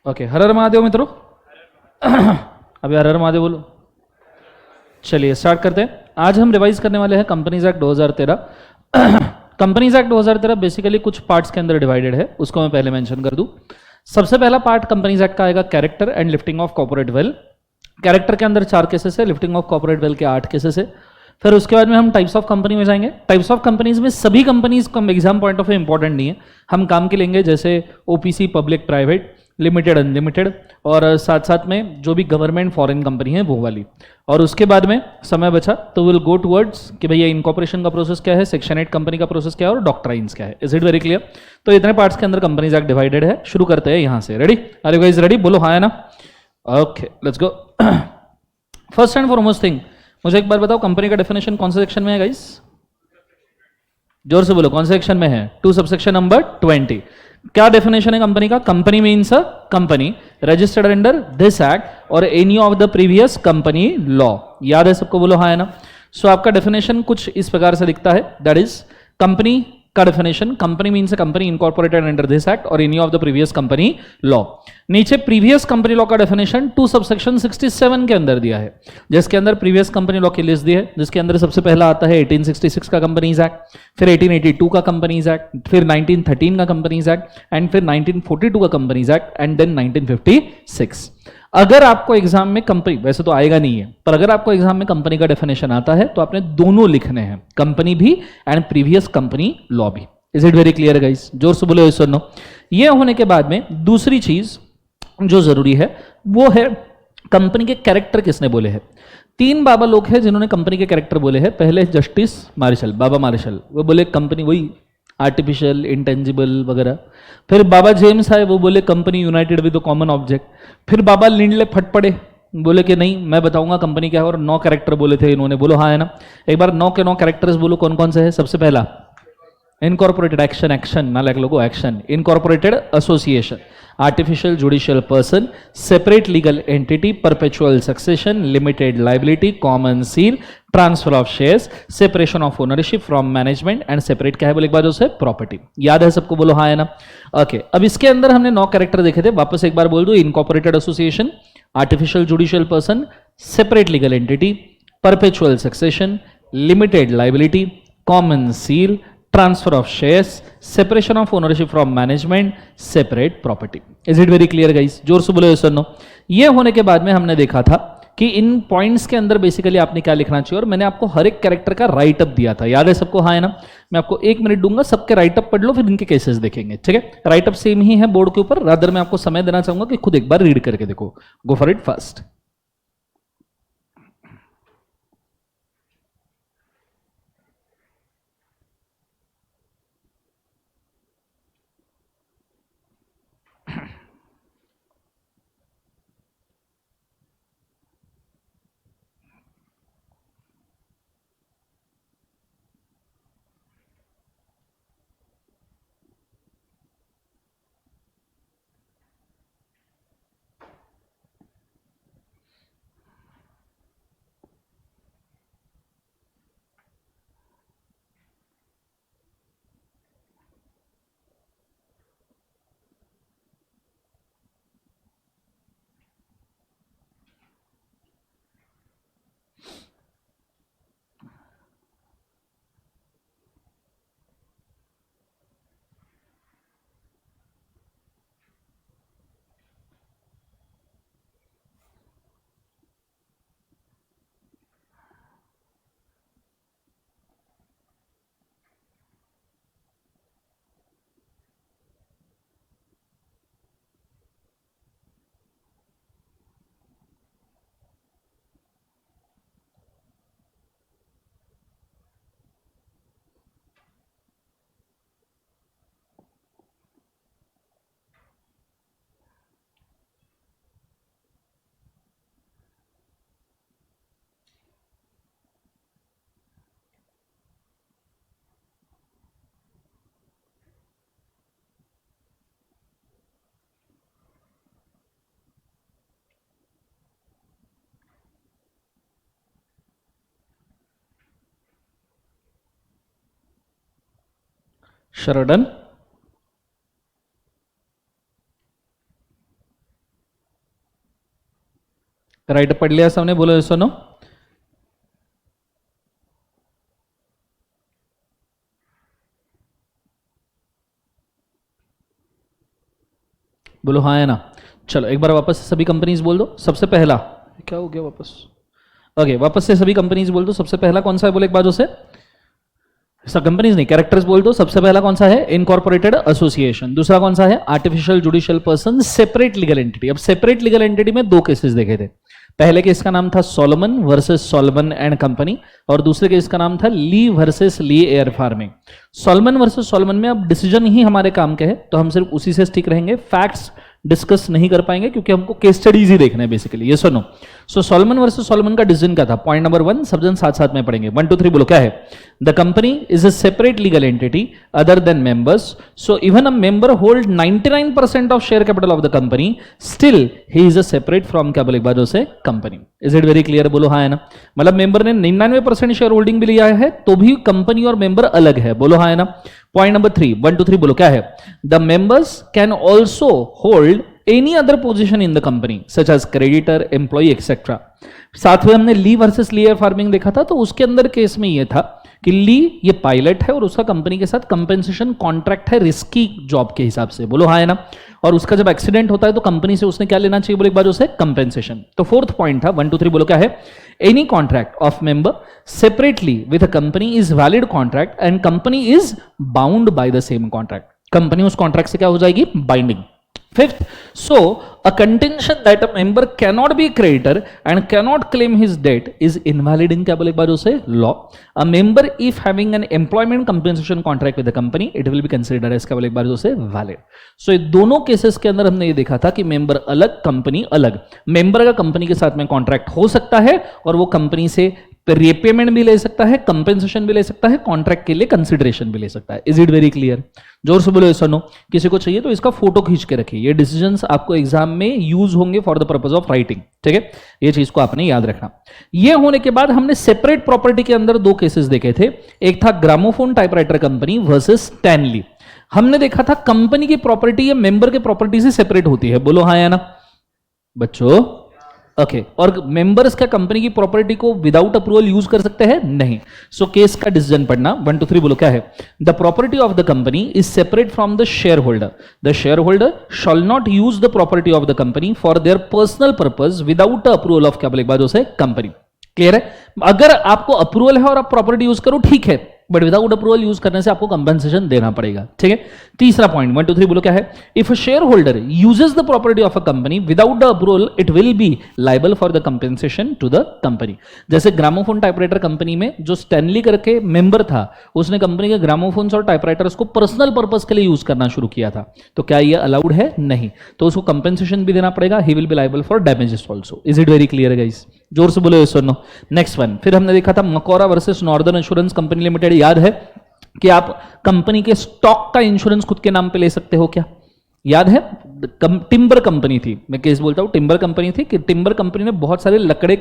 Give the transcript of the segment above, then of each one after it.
Okay, हर हर महादेव मित्रों। अभी हर हर महादेव बोलो। चलिए स्टार्ट करते हैं। आज हम रिवाइज करने वाले हैं companies act 2013। Companies act 2013 basically कुछ पार्ट्स के अंदर डिवाइडेड है, उसको मैं पहले मेंशन कर दूं। सबसे पहला पार्ट कंपनीज एक्ट का आएगा character and lifting of corporate wealth. Character के अंदर 4 केसेस है, लिफ्टिंग ऑफ कॉर्पोरेट वेल्थ के 8 केसेस है। फिर उसके बाद में हम टाइप्स ऑफ कंपनी में जाएंगे। टाइप्स ऑफ कंपनीज में सभी कंपनीज को exam point of view important नहीं है, हम काम के लेंगे, जैसे OPC, public private, limited, unlimited, और साथ साथ में जो भी गवर्नमेंट फॉरेन कंपनी है वो वाली। और उसके बाद में समय बचा तो विल गो टुवर्ड्स कि भैया इनकॉर्पोरेशन का प्रोसेस क्या है, सेक्शन 8 कंपनी का प्रोसेस क्या है और डॉक्ट्राइन्स क्या है। Is it very clear? तो इतने पार्ट्स के अंदर कंपनीज एक्ट डिवाइडेड है। शुरू करते हैं यहां से। Ready? Are you guys ready? बोलो हाँ है ना? Okay, let's go. First and foremost thing, मुझे एक बार बताओ कंपनी का डेफिनेशन कौन से सेक्शन में है गाइस? जोर से बोलो, कौन से सेक्शन में है? 2 सबसेक्शन नंबर 20। क्या डेफिनेशन है कंपनी का? Company means a company registered under this act और any of the previous company law. याद है सबको? बोलो हाँ है ना? सो आपका डेफिनेशन कुछ इस प्रकार से दिखता है, दैट इज कंपनी का definition, company means a company incorporated under this act और any of the previous company law. नीचे प्रीवियस कंपनी लॉ का डेफिनेशन 2 सबसेक्शन 67 के अंदर दिया है, जिसके अंदर प्रीवियस कंपनी लॉ की लिस्ट दी है, जिसके अंदर सबसे पहला आता है 1866 का कंपनीज एक्ट, फिर 1882 का कंपनीज एक्ट, फिर 1913 का कंपनीज एक्ट, एंड फिर 1942 का कंपनीज एक्ट, एंड देन 1956। अगर आपको एग्जाम में कंपनी, वैसे तो आएगा नहीं है, पर अगर आपको एग्जाम में कंपनी का डेफिनेशन आता है तो आपने दोनों लिखने हैं, कंपनी भी एंड प्रीवियस कंपनी लॉ भी। Is it very clear guys? जोर से बोलो सुनो। ये होने के बाद में दूसरी चीज जो जरूरी है वो है कंपनी के कैरेक्टर किसने बोले हैं। 3 बाबा लोग हैं जिन्होंने कंपनी के कैरेक्टर बोले हैं। पहले जस्टिस मार्शल, बाबा मार्शल, वो बोले कंपनी वही आर्टिफिशियल, इंटेंजिबल वगैरह। फिर बाबा जेम्स आए, वो बोले company United with common object. फिर बाबा लिंडले फट पड़े, बोले कि नहीं मैं बताऊंगा कंपनी क्या है, और 9 कैरेक्टर बोले थे इन्होंने। बोलो हाँ है ना? एक बार 9 के 9 कैरेक्टर्स बोलो कौन कौन से है। सबसे पहला इनकॉर्पोरेटेड एक्शन, एक्शन ना like logo action, incorporated association, artificial judicial person, separate legal entity, perpetual succession, limited liability, common seal, transfer of shares, separation of ownership from management, and separate क्या है बोले एक बार उसे? प्रॉपर्टी। याद है सबको? बोलो हाँ है ना? ओके, अब इसके अंदर हमने 9 कैरेक्टर देखे थे, वापस एक बार बोल दो। Incorporated association, artificial judicial person, separate legal entity, perpetual succession, limited liability, common seal, transfer of shares, separation of ownership from management, separate property. Is it very clear guys? जोर से बोलो यस और नो। ये होने के बाद में हमने देखा था कि इन पॉइंट्स के अंदर बेसिकली आपने क्या लिखना चाहिए, और मैंने आपको हर एक कैरेक्टर का राइट अप दिया था। याद है सबको? हाँ है ना? मैं आपको 1 मिनट दूंगा, सबके राइट अप पढ़ लो, फिर इनके केसेस देखेंगे। ठीक है? राइट अप सेम ही है बोर्ड के ऊपर, रादर मैं आपको समय देना चाहूंगा कि खुद एक बार रीड करके देखो। Go for it first. शरडन, राइट पढ़ लिया सबने, बोलो सुनो। बोलो हाँ है ना। चलो एक बार वापस से सभी कंपनीज बोल दो। सबसे पहला क्या हो गया वापस, ओके वापस से सभी कंपनीज बोल दो। सबसे पहला कौन सा है बोले एक बार से, सब कंपनीज नहीं, कैरेक्टर्स बोल दो। सबसे पहला कौन सा है, इनकॉर्पोरेटेड एसोसिएशन। दूसरा कौन सा है, artificial judicial person, separate legal entity. अब सेपरेट लीगल एंटिटी में दो केसेस देखे थे। पहले केस का नाम था Solomon versus Solomon and company, और दूसरे केस का नाम था Lee versus Lee air farming. Solomon versus Solomon में अब डिसीजन ही हमारे काम के है, तो हम सिर्फ उसी से स्टिक रहेंगे, फैक्ट्स डिस्कस नहीं कर पाएंगे क्योंकि हमको केस स्टडीज ही देखना है बेसिकली। ये सुनो, सो सोलोमन वर्सेस सोलोमन का डिसीजन क्या था। पॉइंट नंबर 1 सब जन साथ साथ में पढ़ेंगे, 1 2 3 बोलो क्या है। The company is a separate legal entity other than members, so even a member hold 99% of share capital of the company, still he is a separate from क्या बोले एक बार से company. Is it very clear, बोलो हाँ है ना। मतलब member ने 99% शेयर होल्डिंग भी लिया है तो भी कंपनी और मेंबर अलग है, बोलो हाँ है ना। पॉइंट नंबर 3 1 2 3 बोलो क्या है। The members can also hold any other position in the company such as creditor, employ etcetera. साथ में हमने Lee versus Lee air farming देखा था, तो उसके अंदर केस में ये था कि ली ये पायलट है और उसका कंपनी के साथ कंपेंसेशन कॉन्ट्रैक्ट है रिस्की जॉब के हिसाब से, बोलो हाँ है ना। और उसका जब एक्सीडेंट होता है तो कंपनी से उसने क्या लेना चाहिए बोले एक बार उसे, कंपेंसेशन। तो फोर्थ पॉइंट था 1 2 3 बोलो क्या है। Any contract of member separately with a company is valid contract and company is bound by the same contract. Company उस कॉन्ट्रैक्ट से क्या हो जाएगी, binding. Fifth, so a contention that a member cannot be creditor and cannot claim his debt is invalid in क्या बोले एक बार उसे, law. A member if having an employment compensation contract with the company, it will be considered as क्या बोले एक बार उसे valid. So ये दोनों केसेस के अंदर हमने ये देखा था कि मेंबर अलग कंपनी अलग। मेंबर का कंपनी के साथ में कॉन्ट्रैक्ट हो सकता है और वो कंपनी से रीपेमेंट भी ले सकता है, कंपेंसेशन भी ले सकता है, कॉन्ट्रैक्ट के लिए कंसिडरेशन भी ले सकता है। इज इट वेरी क्लियर, जोर से बोलो सुनो। किसी को चाहिए तो इसका फोटो खींच के रखिए, ये डिसीजंस आपको एग्जाम में यूज होंगे for the purpose of writing, ठीक है। ये चीज को आपने याद रखना। ये होने के बाद हमने सेपरेट प्रॉपर्टी के अंदर दो केसेस देखे थे। एक था gramophone typewriter company versus Stanley. हमने देखा था कंपनी की प्रॉपर्टी या मेंबर के प्रॉपर्टी से सेपरेट होती है, बोलो हाँ या ना बच्चों, ओके और मेंबर्स का कंपनी की प्रॉपर्टी को विदाउट अप्रूवल यूज कर सकते हैं, नहीं। सो केस का डिसीजन पढ़ना, 1 2 3 बोलो क्या है। The property of the company is separate from the share holder, the share holder shall not use the property of the company for their personal purpose without approval of क्या बोले एक बात उसे, कंपनी। क्लियर है। अगर आपको approval है और आप प्रॉपर्टी यूज करो ठीक है, बट विदाउट अप्रूवल यूज करने से आपको कंपनसेशन देना पड़ेगा, ठीक है। तीसरा पॉइंट 1 2 3 बोलो क्या है। If a share holder uses the property of a company without the approval it will be liable for the compensation to the company. जैसे ग्रामोफोन टाइपराइटर कंपनी में जो स्टैनली करके मेंबर था, उसने कंपनी के ग्रामोफोन्स और टाइपराइटर्स को पर्सनल पर्पस के लिए यूज करना शुरू किया था, तो क्या ये अलाउड है, नहीं, तो उसको कंपनसेशन भी देना पड़ेगा, he will be liable for damages also. Is it very clear guys, जोर से बोलो यस और नो। नेक्स्ट वन, फिर हमने देखा था मकोरा versus northern insurance company limited. याद है कि आप कंपनी के स्टॉक का इंश्योरेंस खुद के नाम पे ले सकते हो क्या, याद है। टिम्बर कंपनी थी, मैं केस बोलता हूं, टिम्बर कंपनी थी कि टिम्बर कंपनी ने बहुत सारे लकड़े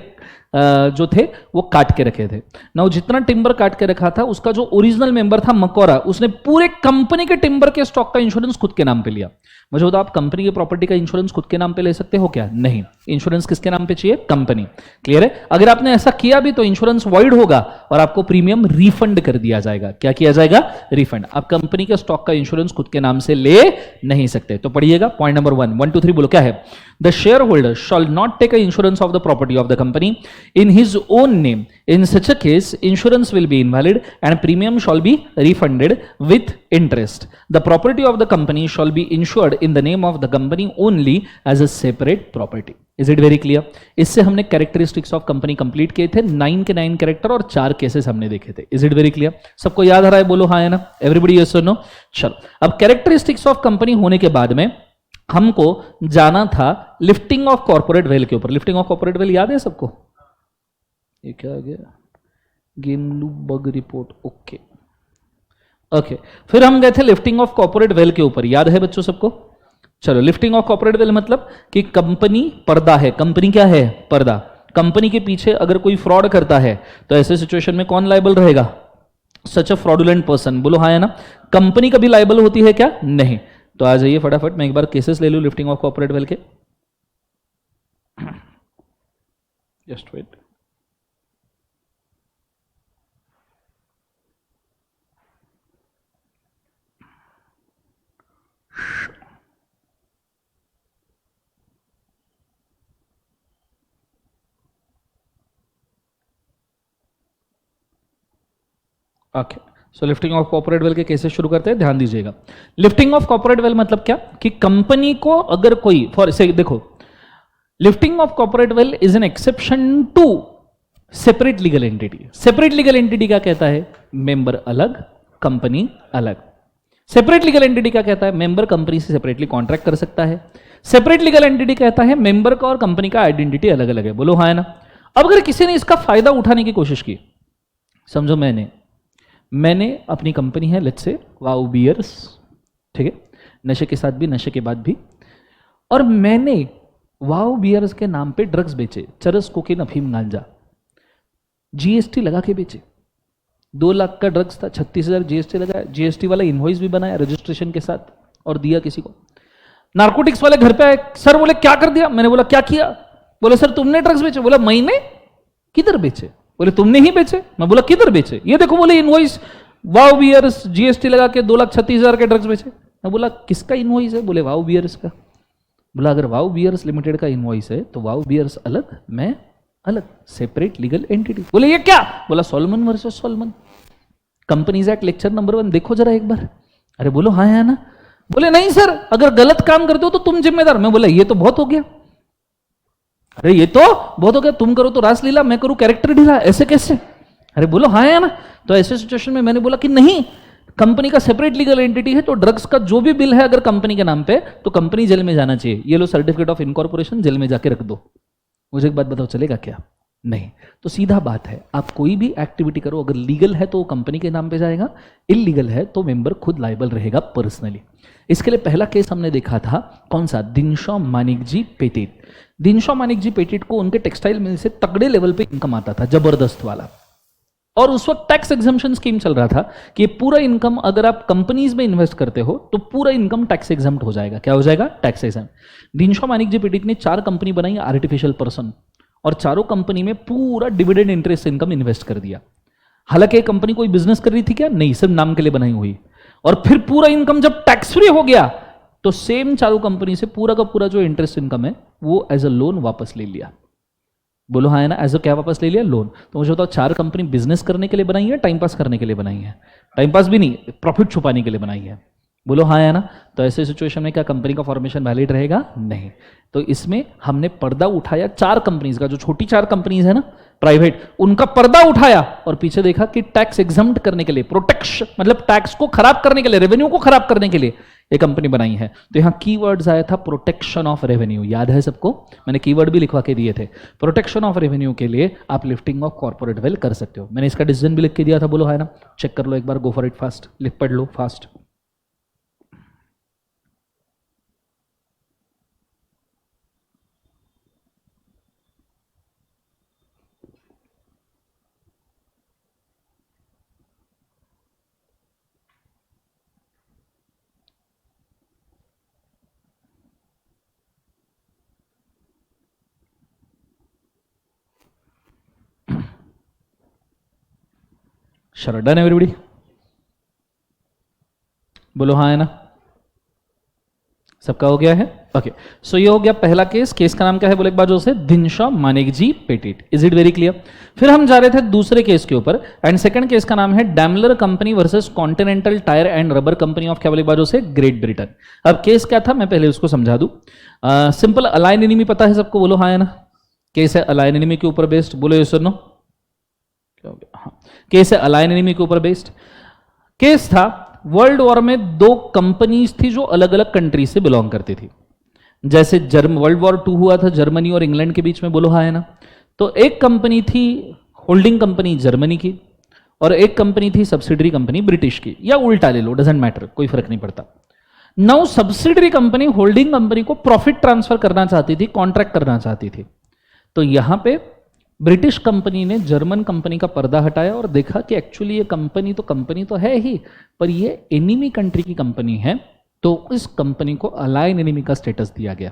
जो थे वो काट के रखे थे ना। जितना टिम्बर काट के रखा था उसका जो ओरिजिनल मेंबर था मकोरा, उसने पूरे कंपनी के टिम्बर के स्टॉक का इंश्योरेंस खुद के नाम पे लिया। मुझे बताओ, आप कंपनी की प्रॉपर्टी का इंश्योरेंस खुद के नाम पे ले सकते हो क्या, नहीं। इंश्योरेंस किसके नाम पे चाहिए, कंपनी। क्लियर है। अगर आपने ऐसा किया भी तो इंश्योरेंस वॉइड होगा और आपको प्रीमियम रिफंड कर दिया जाएगा। क्या किया जाएगा, रिफंड। आप कंपनी के स्टॉक का इंश्योरेंस खुद के नाम से ले नहीं सकते। तो पढ़िएगा पॉइंट नंबर 1 1 2 3 बोलो क्या है। The share holder shall not take a insurance of the property of the company in his own name. In such a case, insurance will be invalid and premium shall be refunded with interest. The property of the company shall be insured in the name of the company only as a separate property. Is it very clear? इससे हमने characteristics of company complete किए थे, 9 के 9 character और 4 cases हमने देखे थे। Is it very clear? सबको याद आ रहा है, बोलो हाँ है ना। Everybody yes or no? चलो, अब characteristics of company होने के बाद में हमको जाना था लिफ्टिंग ऑफ कॉर्पोरेट वेल के ऊपर। लिफ्टिंग ऑफ कॉर्पोरेट वेल याद है सबको, ये क्या आ गया, game loop bug report, okay okay. फिर हम गए थे लिफ्टिंग ऑफ कॉर्पोरेट वेल के ऊपर, याद है बच्चों सबको। चलो, लिफ्टिंग ऑफ कॉर्पोरेट वेल मतलब कि कंपनी पर्दा है, कंपनी क्या है, पर्दा। कंपनी के पीछे अगर कोई फ्रॉड करता है तो ऐसे सिचुएशन में कौन लायबल रहेगा, सच अ फ्रॉडुलेंट पर्सन, बोलो हाँ है ना। कंपनी कभी लायबल होती है क्या, नहीं। तो आ जाइए फटाफट, मैं एक बार केसेस ले लूं लिफ्टिंग ऑफ कॉर्पोरेट वेल के। Just wait. Okay, so lifting of corporate veil के केसेस शुरू करते हैं, ध्यान दीजिएगा। लिफ्टिंग ऑफ कॉर्पोरेट वेल मतलब क्या कि कंपनी को अगर कोई फॉर से देखो, lifting of corporate veil is an exception to separate legal entity. Separate legal entity क्या कहता है? मेंबर अलग, कंपनी अलग। सेपरेट लीगल एंटिटी क्या कहता है? मेंबर कंपनी से सेपरेटली कॉन्ट्रैक्ट कर सकता है। सेपरेट लीगल एंटिटी कहता है मेंबर का और कंपनी का आइडेंटिटी अलग अलग है। बोलो हाँ है ना। अब अगर किसी ने इसका फायदा उठाने की कोशिश की, समझो मैंने अपनी कंपनी है लेट्स से वाओ बियर्स, ठीक है, नशे के साथ भी नशे के बाद भी, और मैंने वाओ बियर्स के नाम पे ड्रग्स बेचे, चरस, कोकीन, अफीम, गांजा, जीएसटी लगा के बेचे। 2 लाख का ड्रग्स था, 36,000 जीएसटी लगाया, जीएसटी वाला इनवॉइस भी बनाया रजिस्ट्रेशन के साथ और दिया किसी को। नार्कोटिक्स वाले घर पे आए, सर बोले क्या कर दिया? मैंने बोला क्या किया? बोले सर तुमने ड्रग्स बेचे। बोला मैंने? किधर बेचे? बोले तुमने ही बेचे। मैं बोला किधर बेचे? ये देखो, बोले इनवॉइस, वाओ बियर्स जीएसटी लगा के 2,36,000 के ड्रग्स बेचे। मैं बोला किसका इनवॉइस है? बोले वाओ बियर्स का। बोला अगर वाओ बियर्स लिमिटेड का इनवॉइस है तो वाओ बियर्स अलग, मैं अलग, सेपरेट लीगल एंटिटी। बोले ये क्या? बोला Solomon versus Solomon, companies act lecture number 1 देखो जरा एक बार। अरे बोलो हाँ है ना। बोले नहीं सर, अगर गलत काम करते हो तो तुम जिम्मेदार। मैं बोला ये तो बहुत हो गया। अरे ये तो बहुत हो गया, तुम करो तो रासलीला, मैं करूं कैरेक्टर ढीला, ऐसे कैसे? अरे बोलो हाँ है ना। तो ऐसे सिचुएशन में मैंने बोला कि नहीं, कंपनी का सेपरेट लीगल एंटिटी है तो ड्रग्स का जो भी बिल है अगर कंपनी के नाम पे तो कंपनी जेल में जाना चाहिए। ये लो सर्टिफिकेट ऑफ इनकॉर्पोरेशन, जेल में जाके रख दो। मुझे एक बात बताओ, चलेगा क्या? नहीं। तो सीधा बात है, आप कोई भी एक्टिविटी करो, अगर लीगल है तो वो कंपनी के नाम पे जाएगा, इलीगल है तो मेंबर खुद लायबल रहेगा पर्सनली। इसके लिए पहला केस हमने देखा था, कौन सा? दिनशॉ मानिकजी पेटेट। दिनशॉ मानिकजी पेटेट को उनके टेक्सटाइल मिल से तगड़े लेवल पे इनकम आता था, जबरदस्त वाला। और उस वक्त टैक्स एग्जम्पशन स्कीम चल रहा था कि पूरा इनकम अगर आप कंपनीज में इन्वेस्ट करते हो तो पूरा इनकम टैक्स एग्जम्प्ट हो जाएगा। क्या हो जाएगा? Tax exempt. दिनशॉ मानिकजी पेटेट ने 4 कंपनी बनाई आर्टिफिशियल पर्सन, और चारों कंपनी में पूरा डिविडेंड इंटरेस्ट इनकम इन्वेस्ट कर दिया। हालांकि कंपनी कोई बिजनेस कर रही थी क्या? नहीं, सिर्फ नाम के लिए बनाई हुई। और फिर पूरा इनकम जब टैक्स फ्री हो गया तो सेम चारों कंपनी से पूरा का पूरा जो इंटरेस्ट इनकम है वो एज अ लोन वापस ले लिया। बोलो हाँ है ना। एज अ क्या वापस ले लिया? लोन। तो मुझे बताओ, 4 कंपनी बिजनेस करने के लिए बनाई है, टाइम पास करने के लिए बनाई है? टाइम पास भी नहीं, प्रॉफिट छुपाने के लिए बनाई है। बोलो हाँ है ना। तो ऐसे सिचुएशन में क्या कंपनी का फॉर्मेशन वैलिड रहेगा? नहीं। तो इसमें हमने पर्दा उठाया 4 कंपनीज का, जो छोटी 4 कंपनीज है ना प्राइवेट, उनका पर्दा उठाया और पीछे देखा कि टैक्स एग्जम्प्ट करने के लिए, प्रोटेक्शन मतलब टैक्स को खराब करने के लिए, रेवेन्यू को खराब करने के लिए ये कंपनी बनाई है। तो यहां कीवर्ड्स आया था प्रोटेक्शन ऑफ रेवेन्यू, याद है सबको? मैंने कीवर्ड भी लिखवा के दिए थे। प्रोटेक्शन ऑफ रेवेन्यू के लिए आप लिफ्टिंग ऑफ कॉर्पोरेट वेल कर सकते हो। मैंने इसका डिसीजन भी लिख के दिया था। बोलो है ना। चेक कर लो एक बार, गो फॉर इट फास्ट, लिख पढ़ लो फास्ट। Done everybody? बोलो हाँ है ना। सबका हो गया है? ओके, सो ये हो गया पहला केस। केस का नाम क्या है बोले एक बार जो से? Dinshaw Maneckji Petit. Is it very clear? फिर हम जा रहे थे दूसरे केस के ऊपर, एंड सेकंड केस का नाम है Daimler company versus continental tyre and rubber company of क्या बोले एक बार जो से? Great Britain. अब केस क्या था मैं पहले उसको समझा दूं। सिंपल अलाइन एनिमी पता है सबको? बोलो हाँ है ना। केस है अलाइन एनिमी के ऊपर बेस्ड। बोलो ये सुनो, हाँ, केस है अलाइन एनिमी के ऊपर बेस्ड। केस था वर्ल्ड वॉर में 2 कंपनीज थी जो अलग अलग कंट्री से बिलोंग करती थी। जैसे वर्ल्ड वॉर 2 हुआ था जर्मनी और इंग्लैंड के बीच में। बोलो हाँ है ना। तो एक कंपनी थी होल्डिंग कंपनी जर्मनी की, और एक कंपनी थी सब्सिडरी कंपनी ब्रिटिश की, या उल्टा ले लो, डजेंट मैटर, कोई फर्क नहीं पड़ता। Now subsidiary company holding company को प्रॉफिट ट्रांसफर करना चाहती थी, कॉन्ट्रैक्ट करना चाहती थी। तो यहां पे ब्रिटिश कंपनी ने जर्मन कंपनी का पर्दा हटाया और देखा कि एक्चुअली ये कंपनी तो है ही, पर ये एनिमी कंट्री की कंपनी है। तो इस कंपनी को अलाइन एनिमी का स्टेटस दिया गया।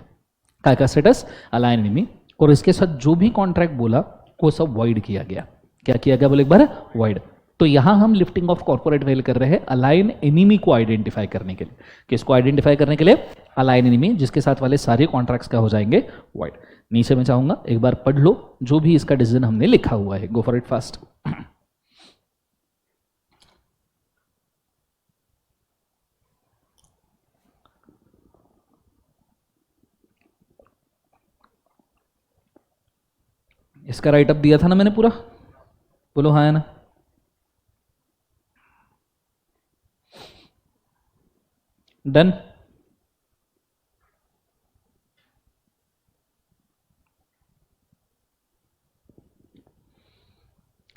क्या का स्टेटस? Align enemy. और इसके साथ जो भी कॉन्ट्रैक्ट बोला वो सब वॉइड किया गया। क्या किया गया बोले एक बार, वॉइड। तो यहां हम लिफ्टिंग ऑफ कॉर्पोरेट वेल कर रहे हैं अलाइन एनिमी को आइडेंटिफाई करने के लिए। किसको आइडेंटिफाई करने के लिए? अलाइन एनिमी, जिसके साथ वाले सारे कॉन्ट्रैक्ट्स क्या हो जाएंगे, वॉइड। नीचे में चाहूंगा एक बार पढ़ लो जो भी इसका डिसीजन हमने लिखा हुआ है। गो फॉर इट फास्ट। इसका राइट अप दिया था ना मैंने पूरा, बोलो हाँ है ना? डन।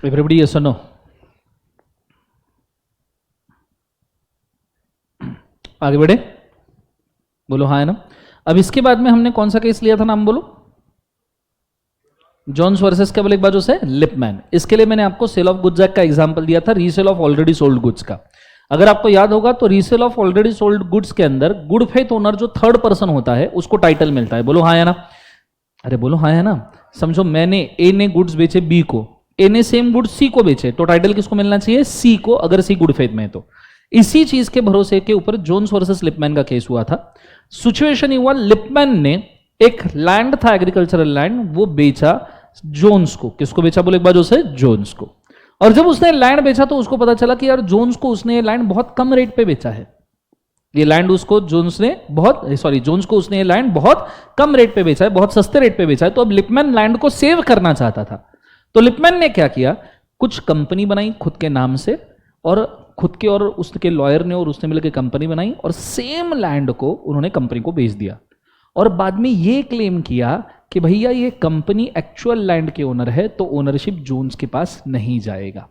एवरीबॉडी यस और नो? आगे बढ़े, बोलो हाँ है ना? अब इसके बाद में हमने कौन सा केस लिया था, नाम बोलो। जॉन्स वर्सेस क्या बोले एक बार जो से, लिपमैन। इसके लिए मैंने आपको सेल ऑफ गुड्स एक्ट का एग्जांपल दिया था, resale of already sold goods का। अगर आपको याद होगा तो resale of already sold goods के अंदर गुड फेथ ओनर जो थर्ड पर्सन होता है उसको टाइटल मिलता है। बोलो हाँ है ना? अरे बोलो हाँ है ना? समझो मैंने ए ने गुड्स बेचे बी को, ए ने सेम गुड्स सी को बेचे, तो टाइटल किसको मिलना चाहिए? सी को, अगर सी गुड फेथ में है तो। इसी चीज के भरोसे के ऊपर जोन्स वर्सेस लिपमैन का केस हुआ था। सिचुएशन ये हुआ, लिपमैन ने एक लैंड था एग्रीकल्चरल लैंड, वो बेचा जोन्स को। किसको बेचा बोले एक बार जो से, जोन्स को। और जब उसने लैंड बेचा तो उसको पता चला कि यार जोन्स को उसने ये लैंड बहुत कम रेट पे बेचा है। ये लैंड उसको जोन्स को उसने ये लैंड बहुत कम रेट पे बेचा है, बहुत सस्ते रेट पे बेचा है। तो अब लिपमैन लैंड को सेव करना चाहता था। तो लिपमैन ने क्या किया, कुछ कंपनी बनाई खुद के नाम से, और खुद के और उसके लॉयर ने और उसने मिलकर कंपनी बनाई, और सेम लैंड को उन्होंने कंपनी को बेच दिया। और बाद में ये क्लेम किया कि भैया ये कंपनी एक्चुअल लैंड के ओनर है, तो ओनरशिप जोन्स के पास नहीं जाएगा।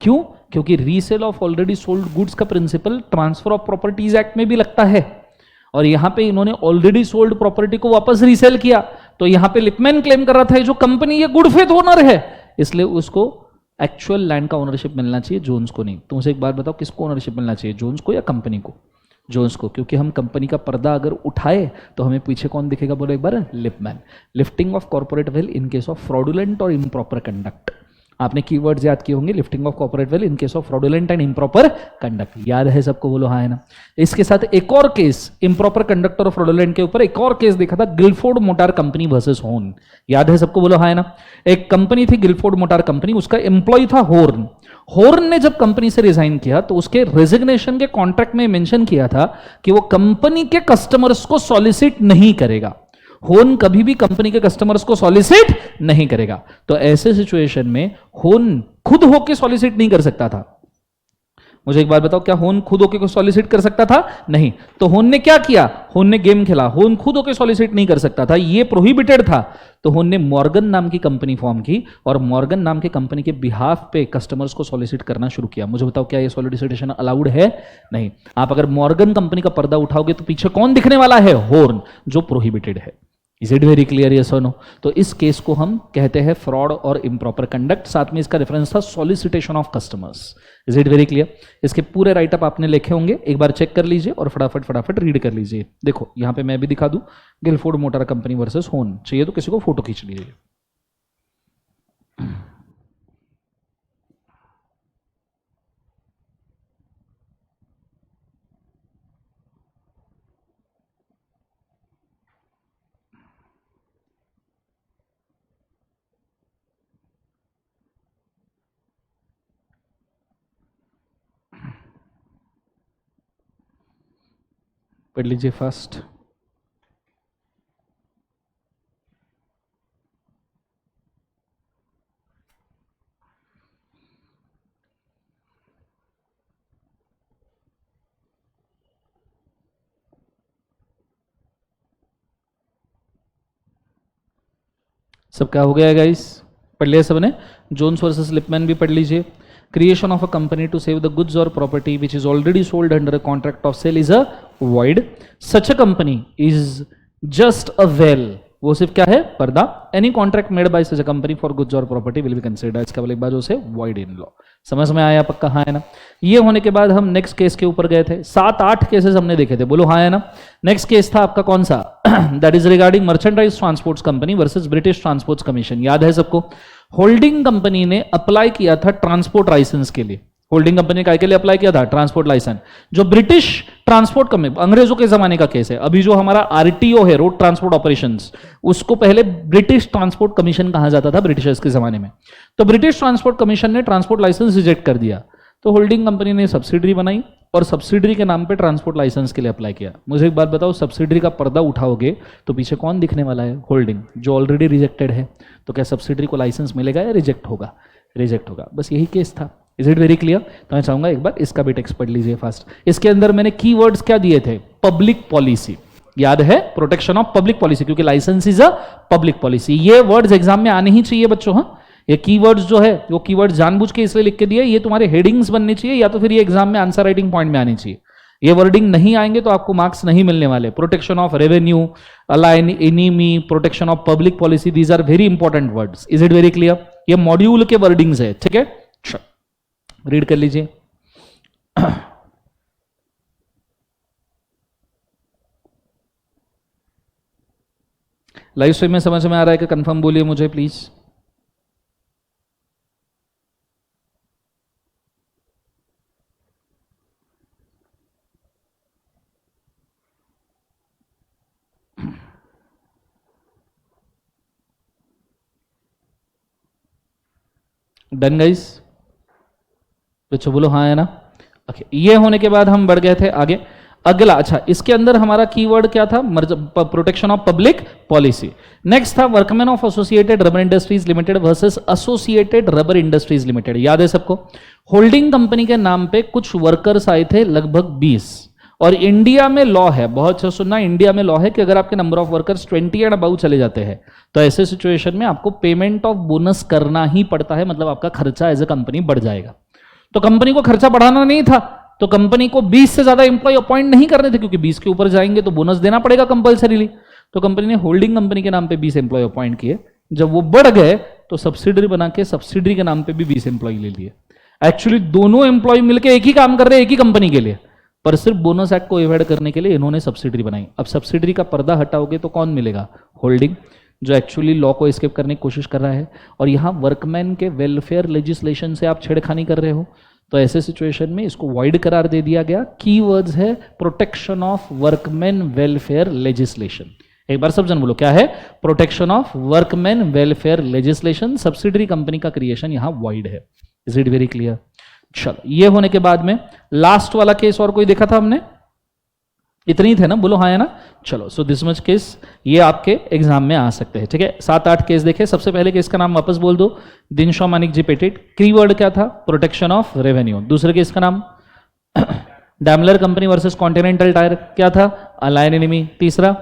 क्यों? क्योंकि resale of already sold goods का principle transfer of properties act में भी लगता है, और यहां पे इन्होंने ऑलरेडी सोल्ड प्रॉपर्टी को वापस रीसेल किया। तो यहां पे लिपमैन क्लेम कर रहा था जो कंपनी ये गुड फेथ ओनर है, इसलिए उसको एक्चुअल लैंड का ओनरशिप मिलना चाहिए, जोन्स को नहीं। तुमसे एक बात बताओ, किसको ओनरशिप मिलना चाहिए, जोन्स को या कंपनी को? जोन्स को, क्योंकि हम कंपनी का पर्दा अगर उठाए तो हमें पीछे कौन दिखेगा बोलो एक बार, Lipman. Lifting of corporate veil in case of fraudulent और इम्प्रॉपर कंडक्ट। आपने कीवर्ड्स याद किए होंगे, lifting of corporate veil in case of fraudulent and improper conduct. याद है सबको, बोलो हाँ है ना? इसके साथ एक और केस इम्प्रॉपर कंडक्ट और फ्रॉडुलेंट के ऊपर एक और केस देखा था, Gilford motor company versus Horne. याद है सबको, बोलो हाँ है ना? एक कंपनी थी गिलफोर्ड मोटार कंपनी, उसका एम्प्लॉय था हॉर्न। हॉर्न ने जब कंपनी से रिजाइन किया तो उसके रेजिग्नेशन के कॉन्ट्रैक्ट में मेंशन किया था कि वो कंपनी के कस्टमर्स को सॉलिसिट नहीं करेगा। हॉर्न कभी भी कंपनी के कस्टमर्स को सॉलिसिट नहीं करेगा। तो ऐसे सिचुएशन में हॉर्न खुद होके सॉलिसिट नहीं कर सकता था। मुझे एक बात बताओ, क्या हॉर्न खुद होके सॉलिसिट कर सकता था? नहीं। तो हॉर्न ने क्या किया? हॉर्न ने गेम खेला। हॉर्न खुद होके सॉलिसिट नहीं कर सकता था, ये प्रोहिबिटेड था। तो हॉर्न ने मॉर्गन नाम की कंपनी फॉर्म की, और मॉर्गन नाम की कंपनी के बिहाफ पे कस्टमर्स को सॉलिसिट करना शुरू किया। मुझे बताओ, क्या ये सॉलिसिटेशन अलाउड है? नहीं। आप अगर मॉर्गन कंपनी का पर्दा उठाओगे तो पीछे कौन दिखने वाला है? हॉर्न, जो प्रोहिबिटेड है। Is it very clear, yes और नो? तो इस केस को हम कहते हैं फ्रॉड और इम्प्रॉपर कंडक्ट। साथ में इसका रेफरेंस था solicitation of customers. Is it very clear? इसके पूरे राइटअप आपने लिखे होंगे, एक बार चेक कर लीजिए और फटाफट रीड कर लीजिए। देखो यहां पे मैं भी दिखा दूं, Gilford motor company versus Horne. चाहिए तो किसी को फोटो खींच लीजिए। पढ़ लीजिए फास्ट। सब क्या हो गया गाइस? पढ़ लिया सबने? जोन्स वर्सेस लिपमैन भी पढ़ लीजिए। Creation of a company to save the goods और property which is already sold under a contract of sale is a void. Such a company is just a veil, वो सिर्फ क्या है? पर्दा। Any contract made by such a company for goods और property will be considered, इसका एक बार उसे void in law. समझ में आया पक्का? हाँ है ना? ये होने के बाद हम नेक्स्ट केस के ऊपर गए थे। 7-8 केसेस हमने देखे थे, बोलो हाँ है ना? नेक्स्ट केस था आपका कौन सा? That is regarding merchandise transports company versus British transports commission. याद है सबको? होल्डिंग कंपनी ने अप्लाई किया था ट्रांसपोर्ट लाइसेंस के लिए। होल्डिंग कंपनी का के लिए अप्लाई किया था ट्रांसपोर्ट लाइसेंस। जो ब्रिटिश ट्रांसपोर्ट कंपनी, अंग्रेजों के जमाने का केस है, अभी जो हमारा आरटीओ है, रोड ट्रांसपोर्ट ऑपरेशंस, उसको पहले ब्रिटिश ट्रांसपोर्ट कमीशन कहा जाता था ब्रिटिशर्स के जमाने में। तो ब्रिटिश ट्रांसपोर्ट कमीशन ने ट्रांसपोर्ट लाइसेंस रिजेक्ट कर दिया, तो होल्डिंग कंपनी ने सब्सिडरी बनाई और सब्सिडरी के नाम पे ट्रांसपोर्ट लाइसेंस के लिए अप्लाई किया। मुझे एक बात बताओ, सब्सिडरी का पर्दा उठाओगे तो पीछे कौन दिखने वाला है? होल्डिंग, जो ऑलरेडी रिजेक्टेड है। तो क्या सब्सिडरी को लाइसेंस मिलेगा या रिजेक्ट होगा? रिजेक्ट होगा। बस यही केस था। Is it very clear? तो मैं चाहूंगा एक बार इसका भी टेक्स्ट पढ़ लीजिए फास्ट। इसके अंदर मैंने कीवर्ड्स क्या दिए थे? Public policy. याद है? प्रोटेक्शन ऑफ पब्लिक पॉलिसी, क्योंकि licence is a public policy. ये वर्ड्स एग्जाम में आने ही चाहिए बच्चों। हाँ, ये कीवर्ड्स जो है वो कीवर्ड्स जानबूझ के इसलिए लिख के दिए, ये तुम्हारे हेडिंग्स बनने चाहिए या तो फिर ये एग्जाम में आंसर राइटिंग पॉइंट में आनी चाहिए। ये वर्डिंग नहीं आएंगे तो आपको मार्क्स नहीं मिलने वाले। Protection of revenue, alien enemy, protection of public policy, these are very important words. Is it very clear? ये मॉड्यूल के वर्डिंग्स है, ठीक है? रीड कर लीजिए। लाइव स्ट्रीम में समझ में आ रहा है कि कंफर्म बोलिए मुझे प्लीज। Done guys? बच्चों बोलो हाँ है ना? ओके, ये होने के बाद हम बढ़ गए थे आगे। अगला, अच्छा, इसके अंदर हमारा कीवर्ड क्या था? Protection of public policy. Next था workman of associated rubber industries limited versus associated rubber industries limited. याद है सबको? होल्डिंग कंपनी के नाम पे कुछ वर्कर्स आए थे, लगभग 20। और इंडिया में लॉ है, बहुत अच्छा सुनना, इंडिया में लॉ है कि अगर आपके number of workers 20 and above चले जाते हैं तो ऐसे सिचुएशन में आपको पेमेंट ऑफ बोनस करना ही पड़ता है। मतलब आपका खर्चा एज ए कंपनी बढ़ जाएगा। तो कंपनी को खर्चा बढ़ाना नहीं था, तो कंपनी को 20 से ज्यादा एम्प्लॉय अपॉइंट नहीं करने थे, क्योंकि 20 के ऊपर जाएंगे तो बोनस देना पड़ेगा कंपल्सरीली। तो कंपनी ने होल्डिंग कंपनी के नाम पे 20 एम्प्लॉय अपॉइंट किए। जब वो बढ़ गए तो सब्सिडरी बना के सब्सिडरी के नाम पे भी 20 एम्प्लॉय ले लिए। एक्चुअली दोनों एम्प्लॉय मिलकर एक ही काम कर रहे हैं, एक ही कंपनी के लिए, पर सिर्फ बोनस एक्ट को एवॉइड करने के लिए इन्होंने सब्सिडरी बनाई। अब सब्सिडरी का पर्दा हटाओगे तो कौन मिलेगा? होल्डिंग, जो एक्चुअली लॉ को एस्केप करने की कोशिश कर रहा है। और यहां वर्कमैन के वेलफेयर लेजिस्लेशन से आप छेड़खानी कर रहे हो, तो ऐसे सिचुएशन में इसको वॉइड करार दे दिया गया। कीवर्ड्स है protection of workman welfare legislation. एक बार सब जन बोलो क्या है? Protection of workman welfare legislation. Subsidiary company का क्रिएशन यहां वॉइड है। Is it very clear? चलो, ये होने के बाद में लास्ट वाला केस और कोई देखा था हमने? इतने ही थे ना? बोलो हाँ है ना? चलो, सो दिस मच केस ये आपके एग्जाम में आ सकते हैं, ठीक है? 7-8 केस देखे। सबसे पहले केस का नाम वापस बोल दो, दिनशॉ मानिक जी पेटेंट। कीवर्ड क्या था? Protection of revenue. दूसरे केस का नाम Daimler company versus continental tyre, क्या था? Alien enemy. तीसरा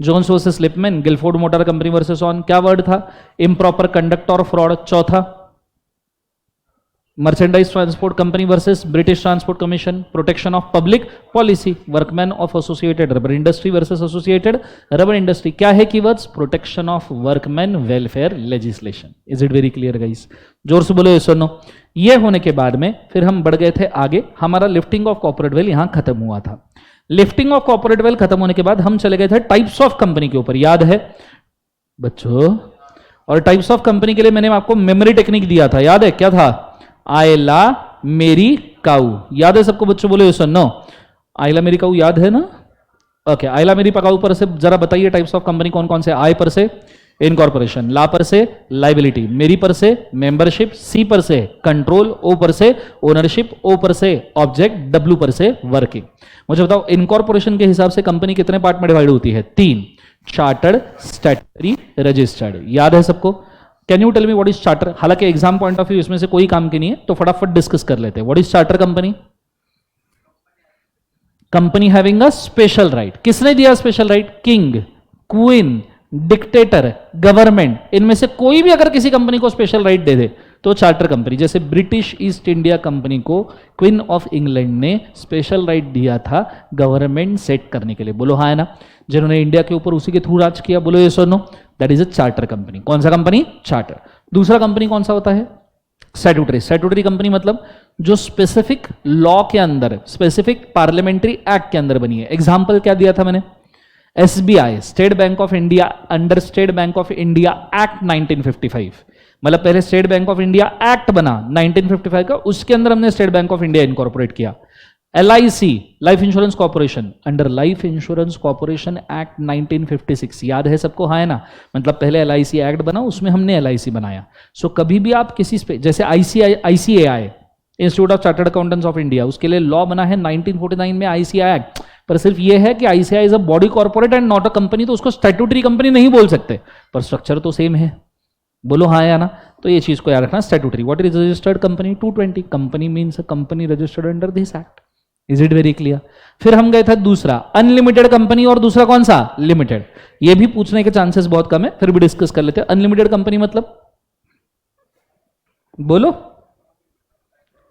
Jones versus Lipman Gilford motor company versus Horne, क्या वर्ड था? इम्प्रॉपर कंडक्ट और फ्रॉड। चौथा merchandise transport company versus British transport commission, protection of public policy. Workman of associated rubber industry versus associated rubber industry, क्या है keywords? Protection of workman welfare legislation. Is it very clear guys? जोर से बोलो yes और no. ये होने के बाद में फिर हम बढ़ गए थे आगे। हमारा लिफ्टिंग ऑफ कॉर्पोरेट वेल यहां खत्म हुआ था। लिफ्टिंग ऑफ कॉर्पोरेट वेल खत्म होने के बाद हम चले गए थे टाइप्स ऑफ कंपनी के ऊपर। याद है बच्चों? और टाइप्स ऑफ कंपनी के लिए मैंने आपको मेमोरी टेक्निक दिया था, याद है? क्या था? आयला मेरी काऊ। याद है सबको बच्चों? बोले यस और नो। आयला मेरी काऊ याद है ना? ओके, आयला मेरी काऊ पर से जरा बताइए टाइप्स ऑफ कंपनी कौन कौन से? आई पर से इनकॉर्पोरेशन, ला पर से लाइबिलिटी, मेरी पर से मेंबरशिप, सी पर से कंट्रोल, ओ पर से ओनरशिप, ओ पर से ऑब्जेक्ट, डब्ल्यू पर से वर्किंग। मुझे बताओ इनकॉर्पोरेशन के हिसाब से कंपनी कितने पार्ट में डिवाइड होती है? 3, चार्टर्ड, स्टैट्यूटरी, रजिस्टर्ड। याद है सबको? Can you tell me what is charter? हालांकि एग्जाम पॉइंट ऑफ व्यू इसमें से कोई काम की नहीं है, तो फटाफट डिस्कस कर लेते हैं। What is charter company? Company having a special right. किसने दिया special right? King, queen, dictator, government, इनमें से कोई भी अगर किसी कंपनी को स्पेशल राइट दे दे तो चार्टर कंपनी। जैसे ब्रिटिश ईस्ट इंडिया कंपनी को क्वीन ऑफ इंग्लैंड ने स्पेशल राइट दिया था गवर्नमेंट सेट करने के लिए। बोलो हाँ है ना? जिन्होंने इंडिया के ऊपर उसी के थ्रू राज किया। बोलो यस और no. That is a charter company. कौन सा कंपनी? चार्टर। दूसरा कंपनी कौन सा होता है? स्टैट्यूटरी। स्टैट्यूटरी कंपनी मतलब जो स्पेसिफिक लॉ के अंदर, स्पेसिफिक पार्लियामेंट्री एक्ट के अंदर बनी है। एग्जाम्पल क्या दिया था मैंने? SBI state bank of India under state bank of India act 1955, मतलब पहले state bank of India act बना 1955 का, उसके अंदर हमने state bank of India incorporate किया। LIC life insurance corporation under life insurance corporation act 1956, याद है सबको? हाँ है ना, मतलब पहले LIC एक्ट बना, उसमें हमने LIC बनाया। सो कभी भी आप किसी जैसे ICAI institute of chartered accountants of India, उसके लिए लॉ बना है 1949 में ICAI एक्ट, पर सिर्फ ये है कि ICAI is a body corporate and not a company, तो उसको स्टैट्यूटरी कंपनी नहीं बोल सकते, पर स्ट्रक्चर तो सेम है। बोलो हाँ या ना? तो ये चीज को याद रखना। Statutory, what is registered company? 220 company means a company registered under this act. Is it very clear? फिर हम गए थे दूसरा अनलिमिटेड कंपनी, और दूसरा कौन सा? लिमिटेड। ये भी पूछने के चांसेस बहुत कम है, फिर भी डिस्कस कर लेते हैं। अनलिमिटेड कंपनी मतलब बोलो,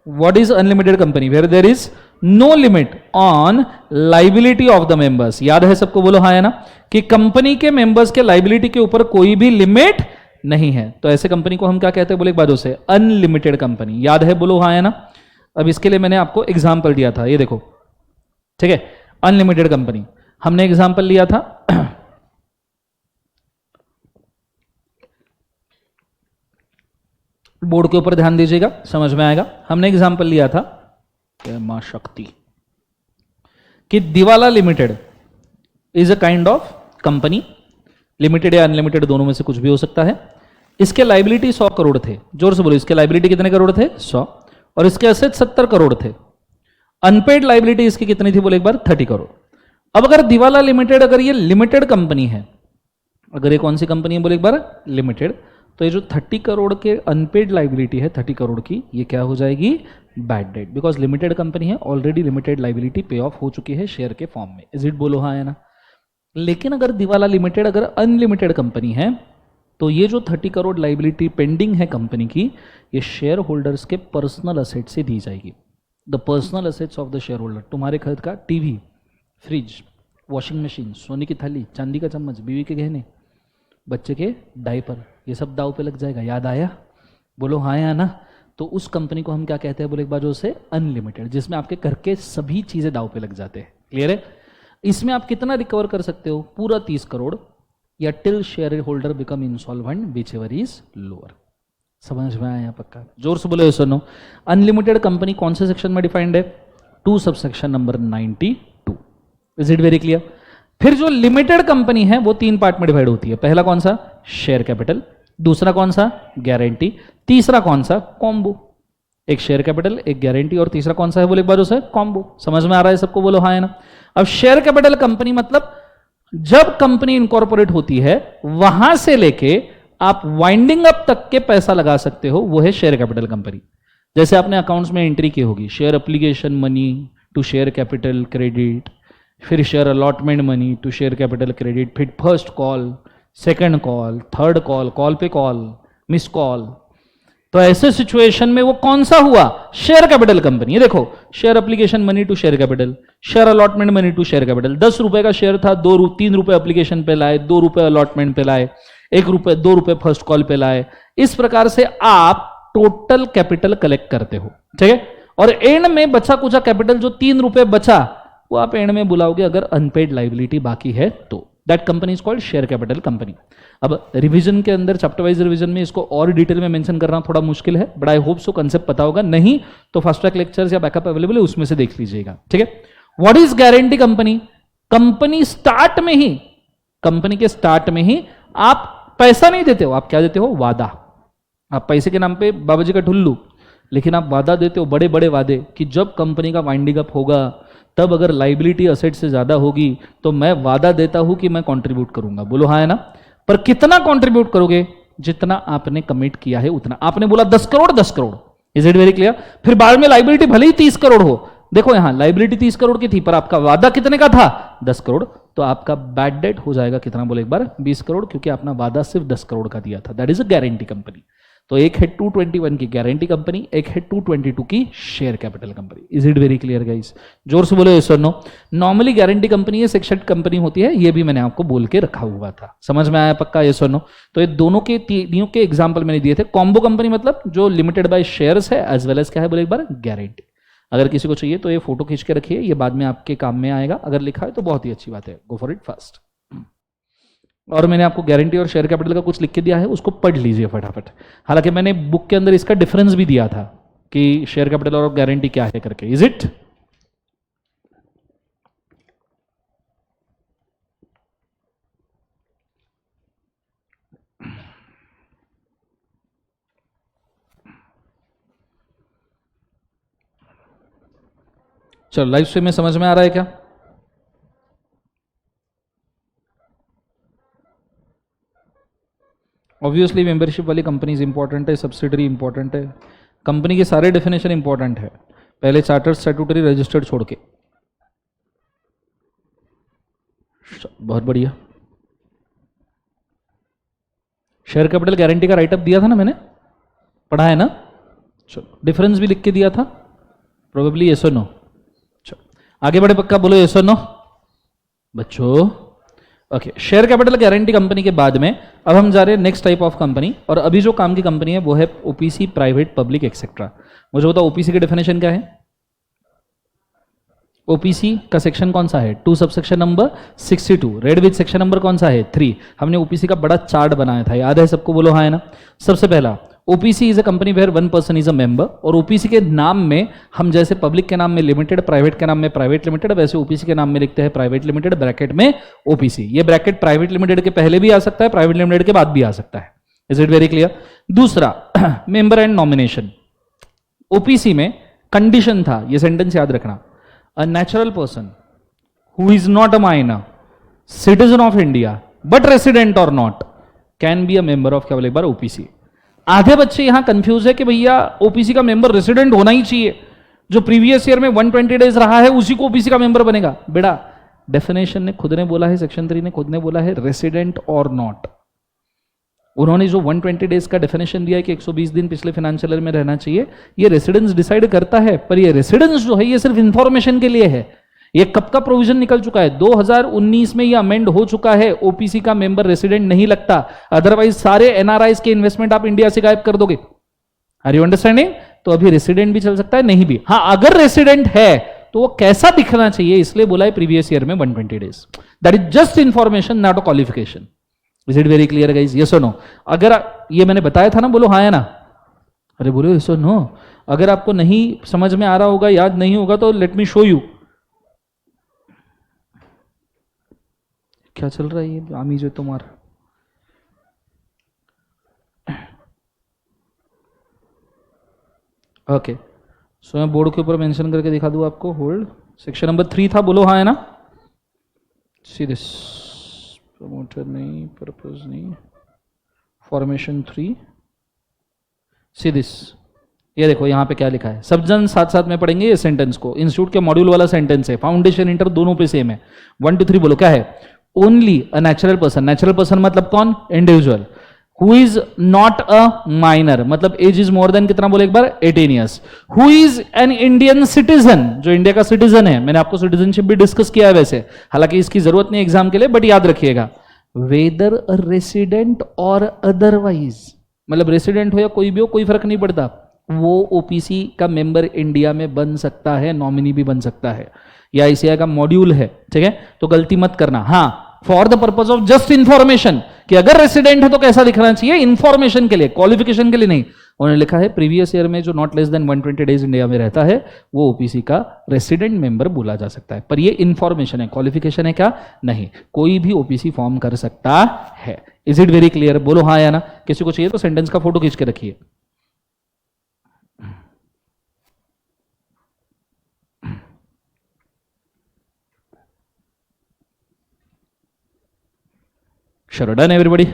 what is unlimited company? Where there is no limit on liability of the members. याद है सबको? बोलो हाँ है ना, कि कंपनी के मेंबर्स के लाइबिलिटी के ऊपर कोई भी लिमिट नहीं है, तो ऐसे कंपनी को हम क्या कहते हैं? बोले एक बाजू से अनलिमिटेड कंपनी। याद है? बोलो हाँ है ना। अब इसके लिए मैंने आपको एग्जाम्पल दिया था, ये देखो, ठीक है, अनलिमिटेड कंपनी हमने एग्जाम्पल लिया था बोर्ड के ऊपर ध्यान दीजिएगा, समझ में आएगा। हमने एग्जाम्पल लिया था मां शक्ति कि दिवाला limited is a kind of company, limited या अनलिमिटेड दोनों में से कुछ भी हो सकता है। इसके लाइबिलिटी 100 करोड़ थे, जोर से बोलो, इसके लाइबिलिटी कितने करोड़ थे? 100, और इसके एसेट 70 करोड़ थे। अनपेड लाइबिलिटी इसकी कितनी थी? बोले एक बार 30 करोड़। अब अगर दिवाला लिमिटेड, अगर ये लिमिटेड कंपनी है, अगर ये कौन सी कंपनी है? बोले एक बार लिमिटेड, तो ये जो 30 करोड़ के अनपेड लाइबिलिटी है 30 करोड़ की, ये क्या हो जाएगी? Bad debt, because limited company है, ऑलरेडी लिमिटेड लाइबिलिटी पे ऑफ हो चुकी है शेयर के फॉर्म में। Is it? बोलो हाँ है ना। लेकिन अगर दिवाला लिमिटेड अगर अनलिमिटेड कंपनी है, तो ये जो 30 करोड़ लाइबिलिटी पेंडिंग है कंपनी की, ये शेयर होल्डर्स के पर्सनल असेट से दी जाएगी। The personal assets of the share holder, तुम्हारे घर का टीवी, फ्रिज, वॉशिंग मशीन, सोने की थाली, चांदी का चम्मच, बीवी के गहने, बच्चे के डायपर, ये सब दाव पे लग जाएगा। याद आया? बोलो हाँ या ना। तो उस कंपनी को हम क्या कहते हैं? बोले एक बार से अनलिमिटेड, जिसमें आपके घर के सभी चीजें दाव पे लग जाते हैं। क्लियर है? इसमें आप कितना रिकवर कर सकते हो? पूरा 30 करोड़, या till share holder become insolvent which ever is lower. समझ में आया? पक्का? जोर से बोलो सुनो। अनलिमिटेड कंपनी कौन से सेक्शन में डिफाइंड है? 2 subsection number 92। Is it very clear? फिर जो लिमिटेड कंपनी है वो 3 पार्ट में डिवाइड होती है। पहला कौन सा? Share capital. दूसरा कौन सा? गारंटी। तीसरा कौन सा? कॉम्बो। एक शेयर कैपिटल, एक गारंटी, और तीसरा कौन सा है? बोले एक बार उसे कॉम्बो। समझ में आ रहा है सबको? बोलो हाँ है ना। अब शेयर कैपिटल कंपनी मतलब जब कंपनी इनकॉर्पोरेट होती है वहां से लेके आप वाइंडिंग अप तक के पैसा लगा सकते हो, वो है शेयर कैपिटल कंपनी। जैसे आपने अकाउंट्स में एंट्री की होगी, share application money to share capital credit, फिर share allotment money to share capital credit, फिर first call, second call, third call, call पे कॉल, मिस कॉल। तो ऐसे सिचुएशन में वो कौन सा हुआ? Share capital company. ये देखो, share application money to share capital, share allotment money to share capital. 10 रुपए का शेयर था, 3 रुपए एप्लीकेशन पे लाए, 2 रुपए अलॉटमेंट पे लाए, 1 रुपए 2 रुपए फर्स्ट कॉल पे लाए। इस प्रकार से आप टोटल कैपिटल कलेक्ट करते हो, ठीक है। और एंड में बचा कुचा कैपिटल जो 3 रुपए बचा, वो आप एंड में बुलाओगे अगर अनपेड लाइबिलिटी बाकी है तो। That company is called share capital company. अब रिवीजन के अंदर, चैप्टर वाइज रिवीजन में इसको और डिटेल में मेंशन करना थोड़ा मुश्किल है, but I hope so concept पता होगा। नहीं तो फास्ट ट्रैक लेक्चर्स या बैकअप अवेलेबल है, उसमें से देख लीजिएगा, ठीक है। What is guarantee company? Company start में ही, कंपनी के स्टार्ट में ही आप पैसा नहीं देते हो, आप क्या देते हो? वादा। आप पैसे के नाम पे बाबा जी का ठुल्लू, लेकिन आप वादा देते हो, बड़े बड़े वादे, कि जब कंपनी का वाइंडिंग अप होगा तब अगर लाइबिलिटी असेट से ज्यादा होगी तो मैं वादा देता हूं कि मैं कंट्रीब्यूट करूंगा। बोलो हाँ है ना। पर कितना कंट्रीब्यूट करोगे? जितना आपने कमिट किया है उतना। आपने बोला 10 crore, 10 crore. Is it very clear? फिर बाद में लाइबिलिटी भले ही 30 करोड़ हो, देखो यहां लाइबिलिटी 30 करोड़ की थी पर आपका वादा कितने का था? 10 करोड़। तो आपका बैड डेट हो जाएगा कितना? बोले एक बार 20 करोड़, क्योंकि आपने वादा सिर्फ 10 करोड़ का दिया था। That is a guarantee company. तो एक है 221 की गारंटी कंपनी, एक है 222 की share capital company. Is it very clear guys? जोर से बोलो यस और नो। नॉर्मली गारंटी कंपनी है, सेक्शन कंपनी होती है, ये भी मैंने आपको बोल के रखा हुआ था। समझ में आया पक्का? यस और नो। तो ये दोनों के तीनों के एग्जांपल मैंने दिए थे। कॉम्बो कंपनी मतलब जो लिमिटेड बाय शेयर्स है एज वेल एज क्या है? बोले एक बार गारंटी। अगर किसी को चाहिए तो ये फोटो खींच के रखिए, ये बाद में आपके काम में आएगा। अगर लिखा है तो बहुत ही अच्छी बात है, गो फॉर इट फास्ट। और मैंने आपको गारंटी और शेयर कैपिटल का कुछ लिख के दिया है, उसको पढ़ लीजिए फटाफट। हालांकि मैंने बुक के अंदर इसका डिफरेंस भी दिया था कि शेयर कैपिटल और गारंटी क्या है करके। Is it? चलो लाइव स्ट्रीम में समझ में आ रहा है क्या? ऑब्वियसली मेंबरशिप वाली कंपनीज इंपॉर्टेंट है, सब्सिडरी इंपॉर्टेंट है, कंपनी के सारे डेफिनेशन इंपॉर्टेंट है, पहले चार्टर्ड स्टैट्यूटरी रजिस्टर्ड छोड़ के। बहुत बढ़िया। शेयर कैपिटल गारंटी का राइटअप दिया था ना मैंने, पढ़ा है ना? चलो डिफरेंस भी लिख के दिया था, प्रोबेबली येस और नो। चलो आगे बढ़े, पक्का बोलो येस और नो बच्चों। Okay, share capital guarantee company के बाद में अब हम जा रहे हैं नेक्स्ट टाइप ऑफ कंपनी, और अभी जो काम की कंपनी है वो है ओपीसी, प्राइवेट, पब्लिक एक्सेट्रा। मुझे बताओ ओपीसी की डेफिनेशन क्या है? ओपीसी का सेक्शन कौन सा है? 2 subsection number 62। Red with section number कौन सा है? 3। हमने ओपीसी का बड़ा चार्ट बनाया था, याद है सबको? बोलो हाँ है ना। सबसे पहला, OPC is a company where 1 person is a member. और ओपीसी के नाम में हम जैसे पब्लिक के नाम में लिमिटेड, प्राइवेट के नाम में प्राइवेट लिमिटेड, वैसे ओपीसी के नाम में लिखते हैं प्राइवेट लिमिटेड ब्रैकेट में ओपीसी। ये ब्रैकेट प्राइवेट लिमिटेड के पहले भी आ सकता है, प्राइवेट लिमिटेड के बाद भी आ सकता है। Is it very clear? दूसरा, मेंबर एंड नॉमिनेशन। ओपीसी में कंडीशन था, ये सेंटेंस याद रखना, a natural person who is not a minor, citizen of India but resident or not can be a member of, क्या बोले एक बार, ओपीसी। आधे बच्चे यहां कंफ्यूज है कि भैया ओपीसी का मेंबर रेसिडेंट होना ही चाहिए, जो प्रीवियस ईयर में 120 डेज रहा है उसी को ओपीसी का मेंबर बनेगा। बेटा डेफिनेशन ने खुद ने बोला है, सेक्शन 3 ने खुद ने बोला है रेसिडेंट और नॉट। उन्होंने जो 120 डेज का डेफिनेशन दिया है कि 120 दिन पिछले फाइनेंशियल ईयर में रहना चाहिए, ये रेसिडेंस डिसाइड करता है, पर ये रेसिडेंस जो है ये सिर्फ इंफॉर्मेशन के लिए है। ये कब का प्रोविजन निकल चुका है? 2019 में ये अमेंड हो चुका है। ओपीसी का मेंबर रेसिडेंट नहीं लगता, अदरवाइज सारे एनआरआईज के इन्वेस्टमेंट आप इंडिया से गायब कर दोगे। Are you understanding? तो अभी रेसिडेंट भी चल सकता है, नहीं भी। हाँ, अगर रेसिडेंट है तो वो कैसा दिखना चाहिए, इसलिए बोला है प्रीवियस ईयर में 120 days. That is just information, not a qualification. Is it very clear guys? Yes और नो? अगर ये मैंने बताया था ना, बोलो हाँ या ना। अरे बोलो यस और नो। अगर आपको नहीं समझ में आ रहा होगा, याद नहीं होगा, तो लेट मी शो यू। क्या चल रहा है ये आमी जो तुम्हारा? ओके, सो मैं बोर्ड के ऊपर मेंशन करके दिखा दूं आपको। होल्ड, सेक्शन नंबर 3 था, बोलो हाँ है ना। सी दिस, प्रमोटर नहीं, पर्पस नहीं, फॉर्मेशन 3। सी दिस, ये देखो यहाँ पे क्या लिखा है, सब जन साथ साथ में पढ़ेंगे ये सेंटेंस को। इंस्टीट्यूट के मॉड्यूल वाला सेंटेंस है, फाउंडेशन इंटर दोनों पे सेम है। 1 2 3 बोलो क्या है? Only a natural person. Natural person मतलब कौन? Individual. Who is not a minor, मतलब एज इज मोर देन कितना, बोले एक बार, 18 years. Who is an Indian citizen, जो इंडिया का सिटीजन है। मैंने आपको सिटीजनशिप भी डिस्कस किया है वैसे, हालांकि इसकी जरूरत नहीं एग्जाम के लिए, बट याद रखिएगा, वेदर अ रेसिडेंट और अदरवाइज, मतलब रेसिडेंट हो या कोई भी हो, कोई फर्क नहीं पड़ता, वो ओपीसी का मेंबर इंडिया में बन सकता है, नॉमिनी भी बन सकता है। या आईसीआई का मॉड्यूल है, ठीक है? तो गलती मत करना। हाँ, for the purpose of just information, कि अगर रेसिडेंट है तो कैसा दिखना चाहिए, इंफॉर्मेशन के लिए, क्वालिफिकेशन के लिए नहीं। उन्होंने लिखा है प्रीवियस ईयर में जो not less than 120 days India में रहता है वो ओपीसी का रेसिडेंट मेंबर बोला जा सकता है। पर ये इंफॉर्मेशन है, क्वालिफिकेशन है क्या? नहीं, कोई भी ओपीसी फॉर्म कर सकता है। Is it very clear? बोलो हाँ या ना। किसी को चाहिए तो सेंटेंस का फोटो खींच के रखिए। चलो डन एवरीबॉडी,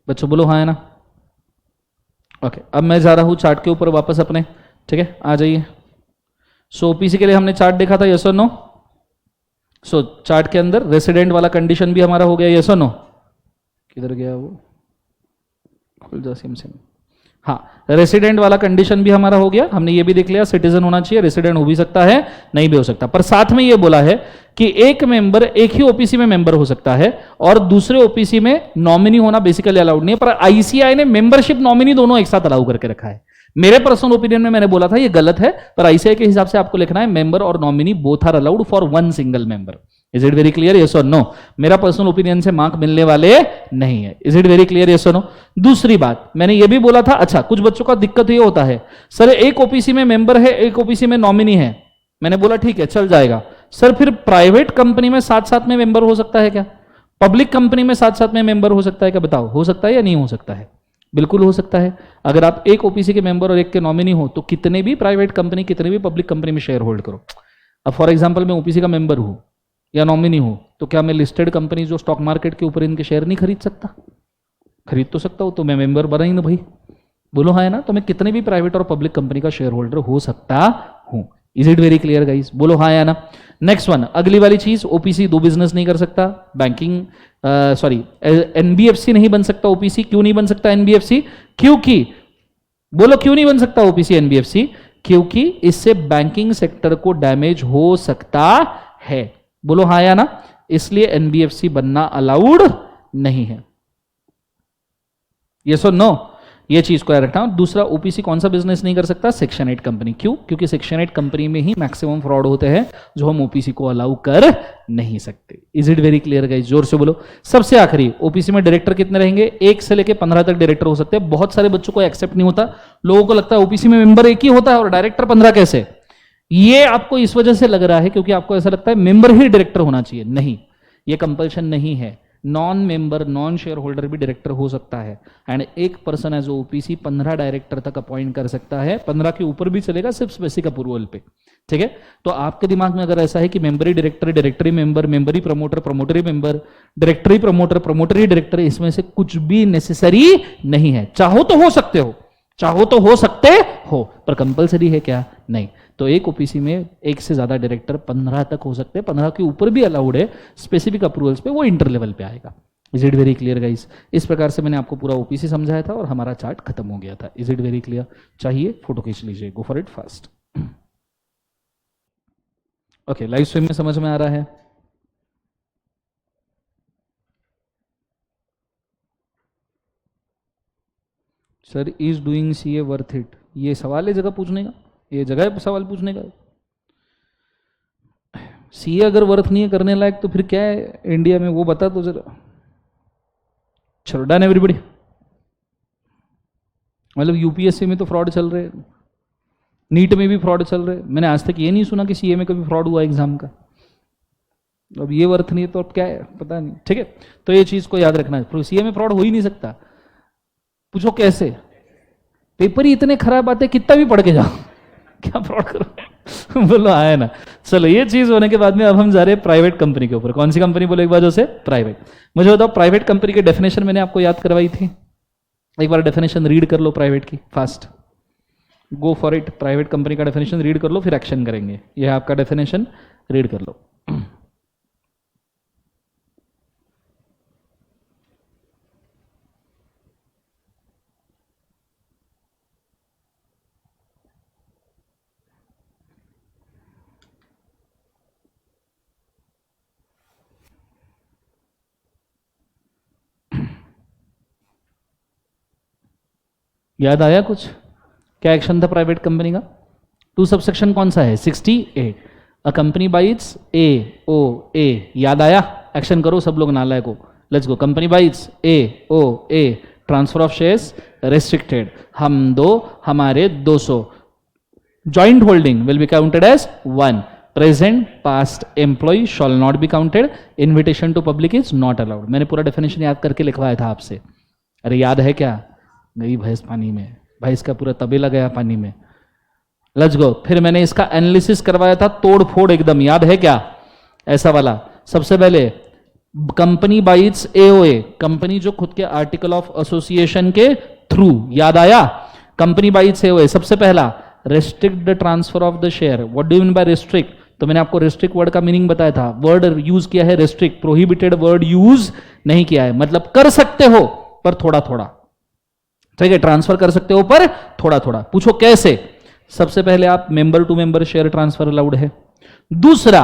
बच्चों बोलो हाँ है ना। ओके, अब मैं जा रहा हूं चार्ट के ऊपर वापस अपने, ठीक है? आ जाइए। सो ओपीसी के लिए हमने चार्ट देखा था, यस और नो? सो चार्ट के अंदर रेसिडेंट वाला कंडीशन भी हमारा हो गया, यस और नो? किधर गया वो? खुल जा सिम सिम। हाँ, रेसिडेंट वाला कंडीशन भी हमारा हो गया। हमने ये भी देख लिया, सिटीजन होना चाहिए, रेसिडेंट हो भी सकता है, नहीं भी हो सकता। पर साथ में ये बोला है कि एक मेंबर एक ही ओपीसी में मेंबर हो सकता है और दूसरे ओपीसी में नॉमिनी होना बेसिकली अलाउड नहीं है। पर आईसीआई ने मेंबरशिप नॉमिनी दोनों एक साथ अलाउ करके रखा है। मेरे पर्सनल ओपिनियन में मैंने बोला था ये गलत है, पर आईसीआई के हिसाब से आपको लिखना है मेंबर और nominee both are allowed for one single member. Is it very clear, yes और नो? मेरा पर्सनल ओपिनियन से मार्क मिलने वाले नहीं है। Is it very clear, yes और नो? दूसरी बात मैंने ये भी बोला था, अच्छा कुछ बच्चों का दिक्कत ये होता है, सर एक ओपीसी में मेंबर है, एक ओपीसी में नॉमिनी है। मैंने बोला ठीक है चल जाएगा। सर फिर प्राइवेट कंपनी में साथ साथ में मेंबर हो सकता है क्या? पब्लिक कंपनी में साथ साथ में मेंबर हो सकता है क्या? बताओ, हो सकता है या नहीं हो सकता है? बिल्कुल हो सकता है। अगर आप एक ओपीसी के मेंबर और एक के नॉमिनी हो तो कितने भी प्राइवेट कंपनी, कितने भी पब्लिक कंपनी में शेयर होल्ड करो। अब फॉर एग्जांपल मैं ओपीसी का मेंबर हूं या नॉमिनी हूं, तो क्या मैं लिस्टेड कंपनी जो स्टॉक मार्केट के ऊपर इनके शेयर नहीं खरीद सकता? खरीद तो सकता हूं, तो मैं मेंबर बना ही ना भाई, बोलो हाँ है ना? तो मैं कितने भी प्राइवेट और पब्लिक कंपनी का शेयर होल्डर हो सकता हूं। Is it very clear guys? बोलो हाँ या ना? नेक्स्ट वन, अगली वाली चीज, ओपीसी दो बिजनेस नहीं कर सकता, बैंकिंग सॉरी एनबीएफसी नहीं बन सकता ओपीसी। क्यों नहीं बन सकता एनबीएफसी? क्योंकि, बोलो क्यों नहीं बन सकता ओपीसी एनबीएफसी? क्योंकि इससे बैंकिंग सेक्टर को डैमेज हो सकता है। बोलो हाँ या ना? इसलिए एनबीएफसी बनना अलाउड नहीं है। यस और नो? ये चीज को याद रखना। दूसरा, ओपीसी कौन सा बिजनेस नहीं कर सकता? Section 8 company. क्यों? क्योंकि सेक्शन 8 कंपनी में ही मैक्सिमम फ्रॉड होते हैं, जो हम ओपीसी को अलाउ कर नहीं सकते। Is it very clear guys? जोर से बोलो। सबसे आखिरी, ओपीसी में डायरेक्टर कितने रहेंगे? 1 से लेकर 15 तक डायरेक्टर हो सकते हैं। बहुत सारे बच्चों को एक्सेप्ट नहीं होता, लोगों को लगता है ओपीसी में मेंबर एक ही होता है और डायरेक्टर 15 कैसे? ये आपको इस वजह से लग रहा है क्योंकि आपको ऐसा लगता है मेंबर ही डायरेक्टर होना चाहिए। नहीं, ये कंपल्शन नहीं है। Non member, non share holder भी डायरेक्टर हो सकता है। एंड एक पर्सन एज ओपीसी 15 डायरेक्टर तक अपॉइंट कर सकता है, 15 के ऊपर भी चलेगा सिर्फ बेसिक अप्रूवल पे। ठीक है? तो आपके दिमाग में अगर ऐसा है कि मेंबर ही डायरेक्टर, डायरेक्टरी मेंबर, मेंबर ही प्रमोटर, प्रमोटरी मेंबर, डायरेक्टरी प्रमोटर, प्रमोटरी डायरेक्टर, इसमें से कुछ भी नेसेसरी नहीं है। चाहो तो हो सकते हो, चाहो तो हो सकते हो, पर कंपलसरी है क्या? नहीं। तो एक ओपीसी में एक से ज्यादा डायरेक्टर 15 तक हो सकते हैं, 15 के ऊपर भी अलाउड है स्पेसिफिक अप्रूवल्स पे, वो इंटर लेवल पे आएगा। Is it very clear guys? इस प्रकार से मैंने आपको पूरा ओपीसी समझाया था और हमारा चार्ट खत्म हो गया था। Is it very clear? चाहिए फोटो खींच लीजिए, गो for it fast. Okay, live stream में समझ में आ रहा है? Sir is doing CA worth it? ये सवाल है जगह पूछने का, ये जगह है सवाल पूछने का। सीए अगर वर्थ नहीं है करने लायक तो फिर क्या है इंडिया में, वो बता तो जरा। चलो डन एवरीबॉडी। मतलब यूपीएससी में तो फ्रॉड चल रहे, नीट में भी फ्रॉड चल रहे। मैंने आज तक ये नहीं सुना कि सीए में कभी फ्रॉड हुआ एग्जाम का। अब ये वर्थ नहीं है तो अब क्या है पता नहीं। ठीक है, तो ये चीज को याद रखना है, सीए में फ्रॉड हो ही नहीं सकता। पूछो कैसे? पेपर ही इतने खराब आते, कितना भी पढ़ के जाओ, क्या फ्रॉड करो? बोलो आया ना? चलो, ये चीज होने के बाद में अब हम जा रहे हैं प्राइवेट कंपनी के ऊपर। कौन सी कंपनी बोले एक बार जो से? प्राइवेट। मुझे बताओ, प्राइवेट कंपनी की डेफिनेशन मैंने आपको याद करवाई थी, एक बार डेफिनेशन रीड कर लो प्राइवेट की fast. Go for it. Private company का डेफिनेशन रीड कर लो, फिर एक्शन करेंगे। यह आपका डेफिनेशन रीड कर लो। याद आया कुछ? क्या एक्शन था प्राइवेट कंपनी का? 2 सबसेक्शन कौन सा है? 68। A company by its A O A. याद आया? एक्शन करो सब लोग नालायक को। Let's go. Company by its A O A, transfer of shares restricted. हम दो, हमारे 200। Joint holding will be counted as 1। Present past employ shall not be counted. Invitation to public is not allowed. मैंने पूरा डेफिनेशन याद करके लिखवाया था आपसे। अरे याद है क्या? गई भैंस पानी में, भैंस का पूरा तबेला गया पानी में। Let's go. फिर मैंने इसका एनालिसिस करवाया था, तोड़ फोड़ एकदम। याद है क्या? ऐसा वाला। सबसे पहले कंपनी बाइट्स एओए, कंपनी जो खुद के आर्टिकल ऑफ एसोसिएशन के थ्रू। याद आया? Company bytes AOA. सबसे पहला, restrict the transfer of the share. What do you mean by restrict? तो मैंने आपको रेस्ट्रिक्ट वर्ड का मीनिंग बताया था। वर्ड यूज किया है रेस्ट्रिक्ट, प्रोहिबिटेड वर्ड यूज नहीं किया है। मतलब कर सकते हो पर थोड़ा थोड़ा। ठीक है, ट्रांसफर कर सकते हो पर थोड़ा थोड़ा। पूछो कैसे? सबसे पहले आप member to member share transfer allowed है। दूसरा,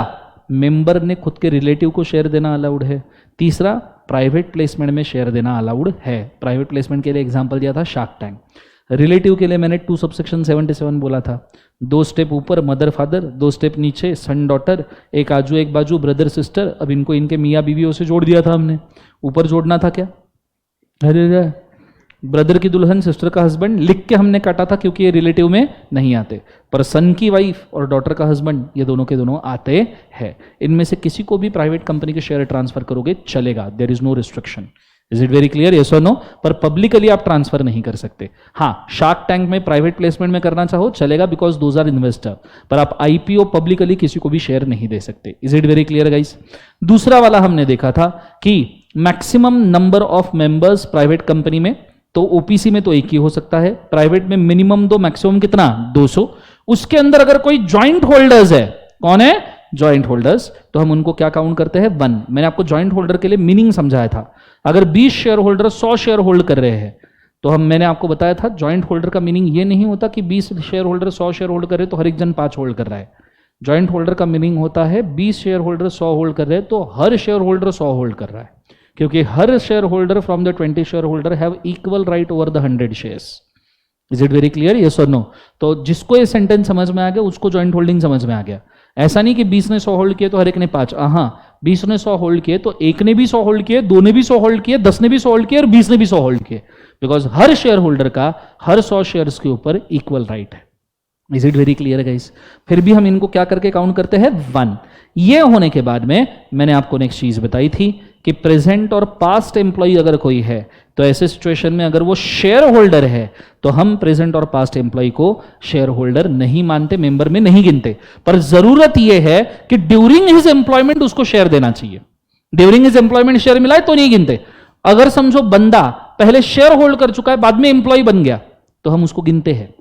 मेंबर ने खुद के रिलेटिव को शेयर देना अलाउड है। तीसरा, प्राइवेट प्लेसमेंट में शेयर देना अलाउड है। प्राइवेट प्लेसमेंट के लिए एग्जांपल दिया था शार्क टैंक। रिलेटिव के लिए मैंने 2 सबसेक्शन 77 बोला था, 2 स्टेप ऊपर मदर फादर, 2 स्टेप नीचे सन डॉटर, एक आजू एक बाजू ब्रदर सिस्टर। अब इनको इनके मियाँ बीवियों से जोड़ दिया था हमने, ऊपर जोड़ना था क्या, अरे ब्रदर की दुल्हन सिस्टर का हस्बैंड लिख के हमने काटा था क्योंकि ये रिलेटिव में नहीं आते, पर सन की वाइफ और डॉटर का हस्बैंड ये दोनों के दोनों आते हैं। इनमें से किसी को भी प्राइवेट कंपनी के शेयर ट्रांसफर करोगे चलेगा, there is no restriction. Is it very clear, yes और नो? पर पब्लिकली आप ट्रांसफर नहीं कर सकते। हाँ, शार्क टैंक में प्राइवेट प्लेसमेंट में करना चाहो चलेगा, बिकॉज दोज आर इन्वेस्टर, पर आप आईपीओ पब्लिकली किसी को भी शेयर नहीं दे सकते। Is it very clear guys? दूसरा वाला हमने देखा था कि maximum number of members private company में, तो ओपीसी में तो एक ही हो सकता है, प्राइवेट में मिनिमम 2 मैक्सिमम कितना 200। उसके अंदर अगर कोई ज्वाइंट होल्डर्स है, कौन है ज्वाइंट होल्डर्स, तो हम उनको क्या काउंट करते हैं 1। मैंने आपको ज्वाइंट होल्डर के लिए मीनिंग समझाया था। अगर 20 शेयर होल्डर 100 शेयर होल्ड कर रहे हैं तो मैंने आपको बताया था ज्वाइंट होल्डर का मीनिंग ये नहीं होता कि 20 शेयर होल्डर 100 शेयर होल्ड कर रहे तो हर एक जन 5 होल्ड कर रहा है। ज्वाइंट होल्डर का मीनिंग होता है 20 शेयर होल्डर 100 होल्ड कर रहे हैं तो हर शेयर होल्डर 100 होल्ड कर रहा है, क्योंकि हर share holder from the 20 share holder have equal right over the 100 shares. Is it very clear, yes और नो? तो जिसको ये सेंटेंस समझ में आ गया उसको ज्वाइंट होल्डिंग समझ में आ गया। ऐसा नहीं कि 20 ने 100 होल्ड किए तो हर एक ने 5, हाँ 20 ने 100 होल्ड किए तो एक ने भी 100 होल्ड किए, 2 ने भी 100 होल्ड किए, 10 ने भी 100 होल्ड किए और 20 ने भी 100 होल्ड किए, बिकॉज हर शेयर होल्डर का हर 100 शेयर्स के ऊपर इक्वल राइट है। Is it very clear guys? फिर भी हम इनको क्या करके काउंट करते हैं 1। ये होने के बाद में मैंने आपको नेक्स्ट चीज बताई थी कि प्रेजेंट और पास्ट एम्प्लॉय अगर कोई है तो ऐसे सिचुएशन में अगर वो शेयर होल्डर है तो हम प्रेजेंट और पास्ट एम्प्लॉय को शेयर होल्डर नहीं मानते, मेंबर में नहीं गिनते। पर जरूरत यह है कि ड्यूरिंग हिज एम्प्लॉयमेंट उसको शेयर देना चाहिए। ड्यूरिंग हिज एम्प्लॉयमेंट शेयर मिला है तो नहीं गिनते। अगर समझो बंदा पहले शेयर होल्ड कर चुका है बाद में एम्प्लॉय बन गया तो हम उसको गिनते हैं।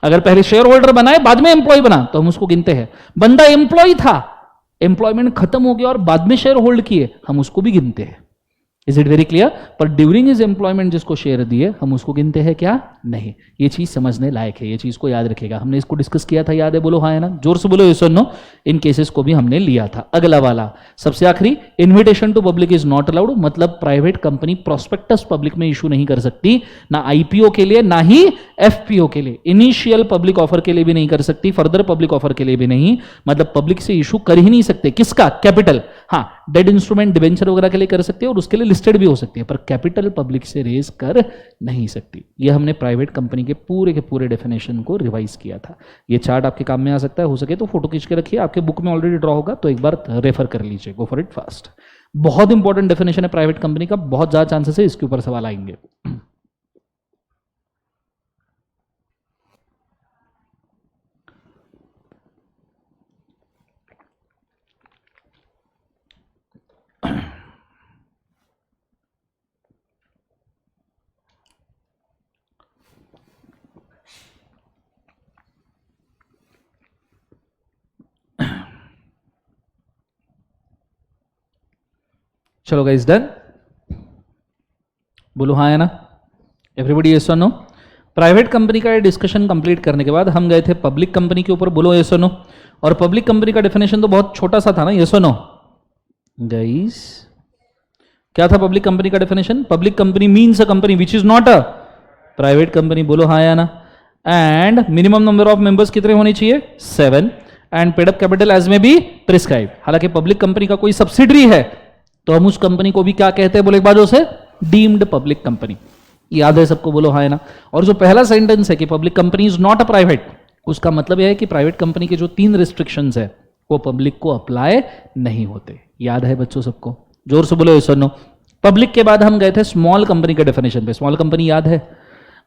अगर पहले शेयर होल्डर बनाए बाद में एम्प्लॉय बना तो हम उसको गिनते हैं। बंदा एम्प्लॉय था, एम्प्लॉयमेंट खत्म हो गया और बाद में शेयर होल्ड किए, हम उसको भी गिनते हैं। Is it very clear? पर ड्यूरिंग इज एम्प्लॉयमेंट जिसको शेयर दिए हम उसको गिनते हैं क्या? नहीं। ये चीज समझने लायक है, ये चीज को याद रखेगा। हमने इसको डिस्कस किया था, याद है? बोलो हाँ है ना, जोर से बोलो यस और नो। इन केसेस को भी हमने लिया था। अगला वाला सबसे आखिरी, invitation to public is not allowed, मतलब प्राइवेट कंपनी प्रोस्पेक्टस पब्लिक में इशू नहीं कर सकती, ना आईपीओ के लिए ना ही एफपीओ के लिए। इनिशियल पब्लिक ऑफर के लिए भी नहीं कर सकती, फर्दर पब्लिक ऑफर के लिए भी नहीं, मतलब पब्लिक से इशू कर ही नहीं सकते। किसका? कैपिटल। हाँ, डेड इंस्ट्रूमेंट डिवेंचर वगैरह के लिए कर सकते हैं और उसके लिए लिस्टेड भी हो सकती है, पर कैपिटल पब्लिक से रेज कर नहीं सकती। ये हमने प्राइवेट कंपनी के पूरे डेफिनेशन को रिवाइज किया था। ये चार्ट आपके काम में आ सकता है, हो सके तो फोटो खींच के रखिए, आपके बुक में ऑलरेडी ड्रॉ होगा तो एक बार रेफर कर लीजिए, गो फॉर इट फास्ट। बहुत इंपॉर्टेंट डेफिनेशन है प्राइवेट कंपनी का, बहुत ज्यादा चांसेस है इसके ऊपर सवाल आएंगे। चलो गाइस, डन? बोलो हाँ है ना, एवरीबॉडी यस और नो? प्राइवेट कंपनी का डिस्कशन कंप्लीट करने के बाद हम गए थे पब्लिक कंपनी के ऊपर, बोलो यस और नो। और पब्लिक कंपनी का डेफिनेशन तो बहुत छोटा सा था ना, यस और नो गाइस? क्या था पब्लिक कंपनी का definition? Public company means a company which is not a private company, बोलो हाँ या ना। And minimum number of members कितने होने चाहिए? 7। And paid up capital as may be prescribe. हालांकि पब्लिक कंपनी का कोई सब्सिडरी है तो हम उस कंपनी को भी क्या कहते हैं, बोले एक बार जो से डीम्ड पब्लिक कंपनी। याद है सबको? बोलो हाँ है ना। और जो पहला सेंटेंस है कि public company is not a private, उसका मतलब यह है कि प्राइवेट कंपनी के जो 3 रिस्ट्रिक्शंस है वो पब्लिक को अप्लाई नहीं होते। याद है बच्चों सबको? जोर से बोलो यस और नो। पब्लिक के बाद हम गए थे स्मॉल कंपनी के डेफिनेशन पे। स्मॉल कंपनी याद है?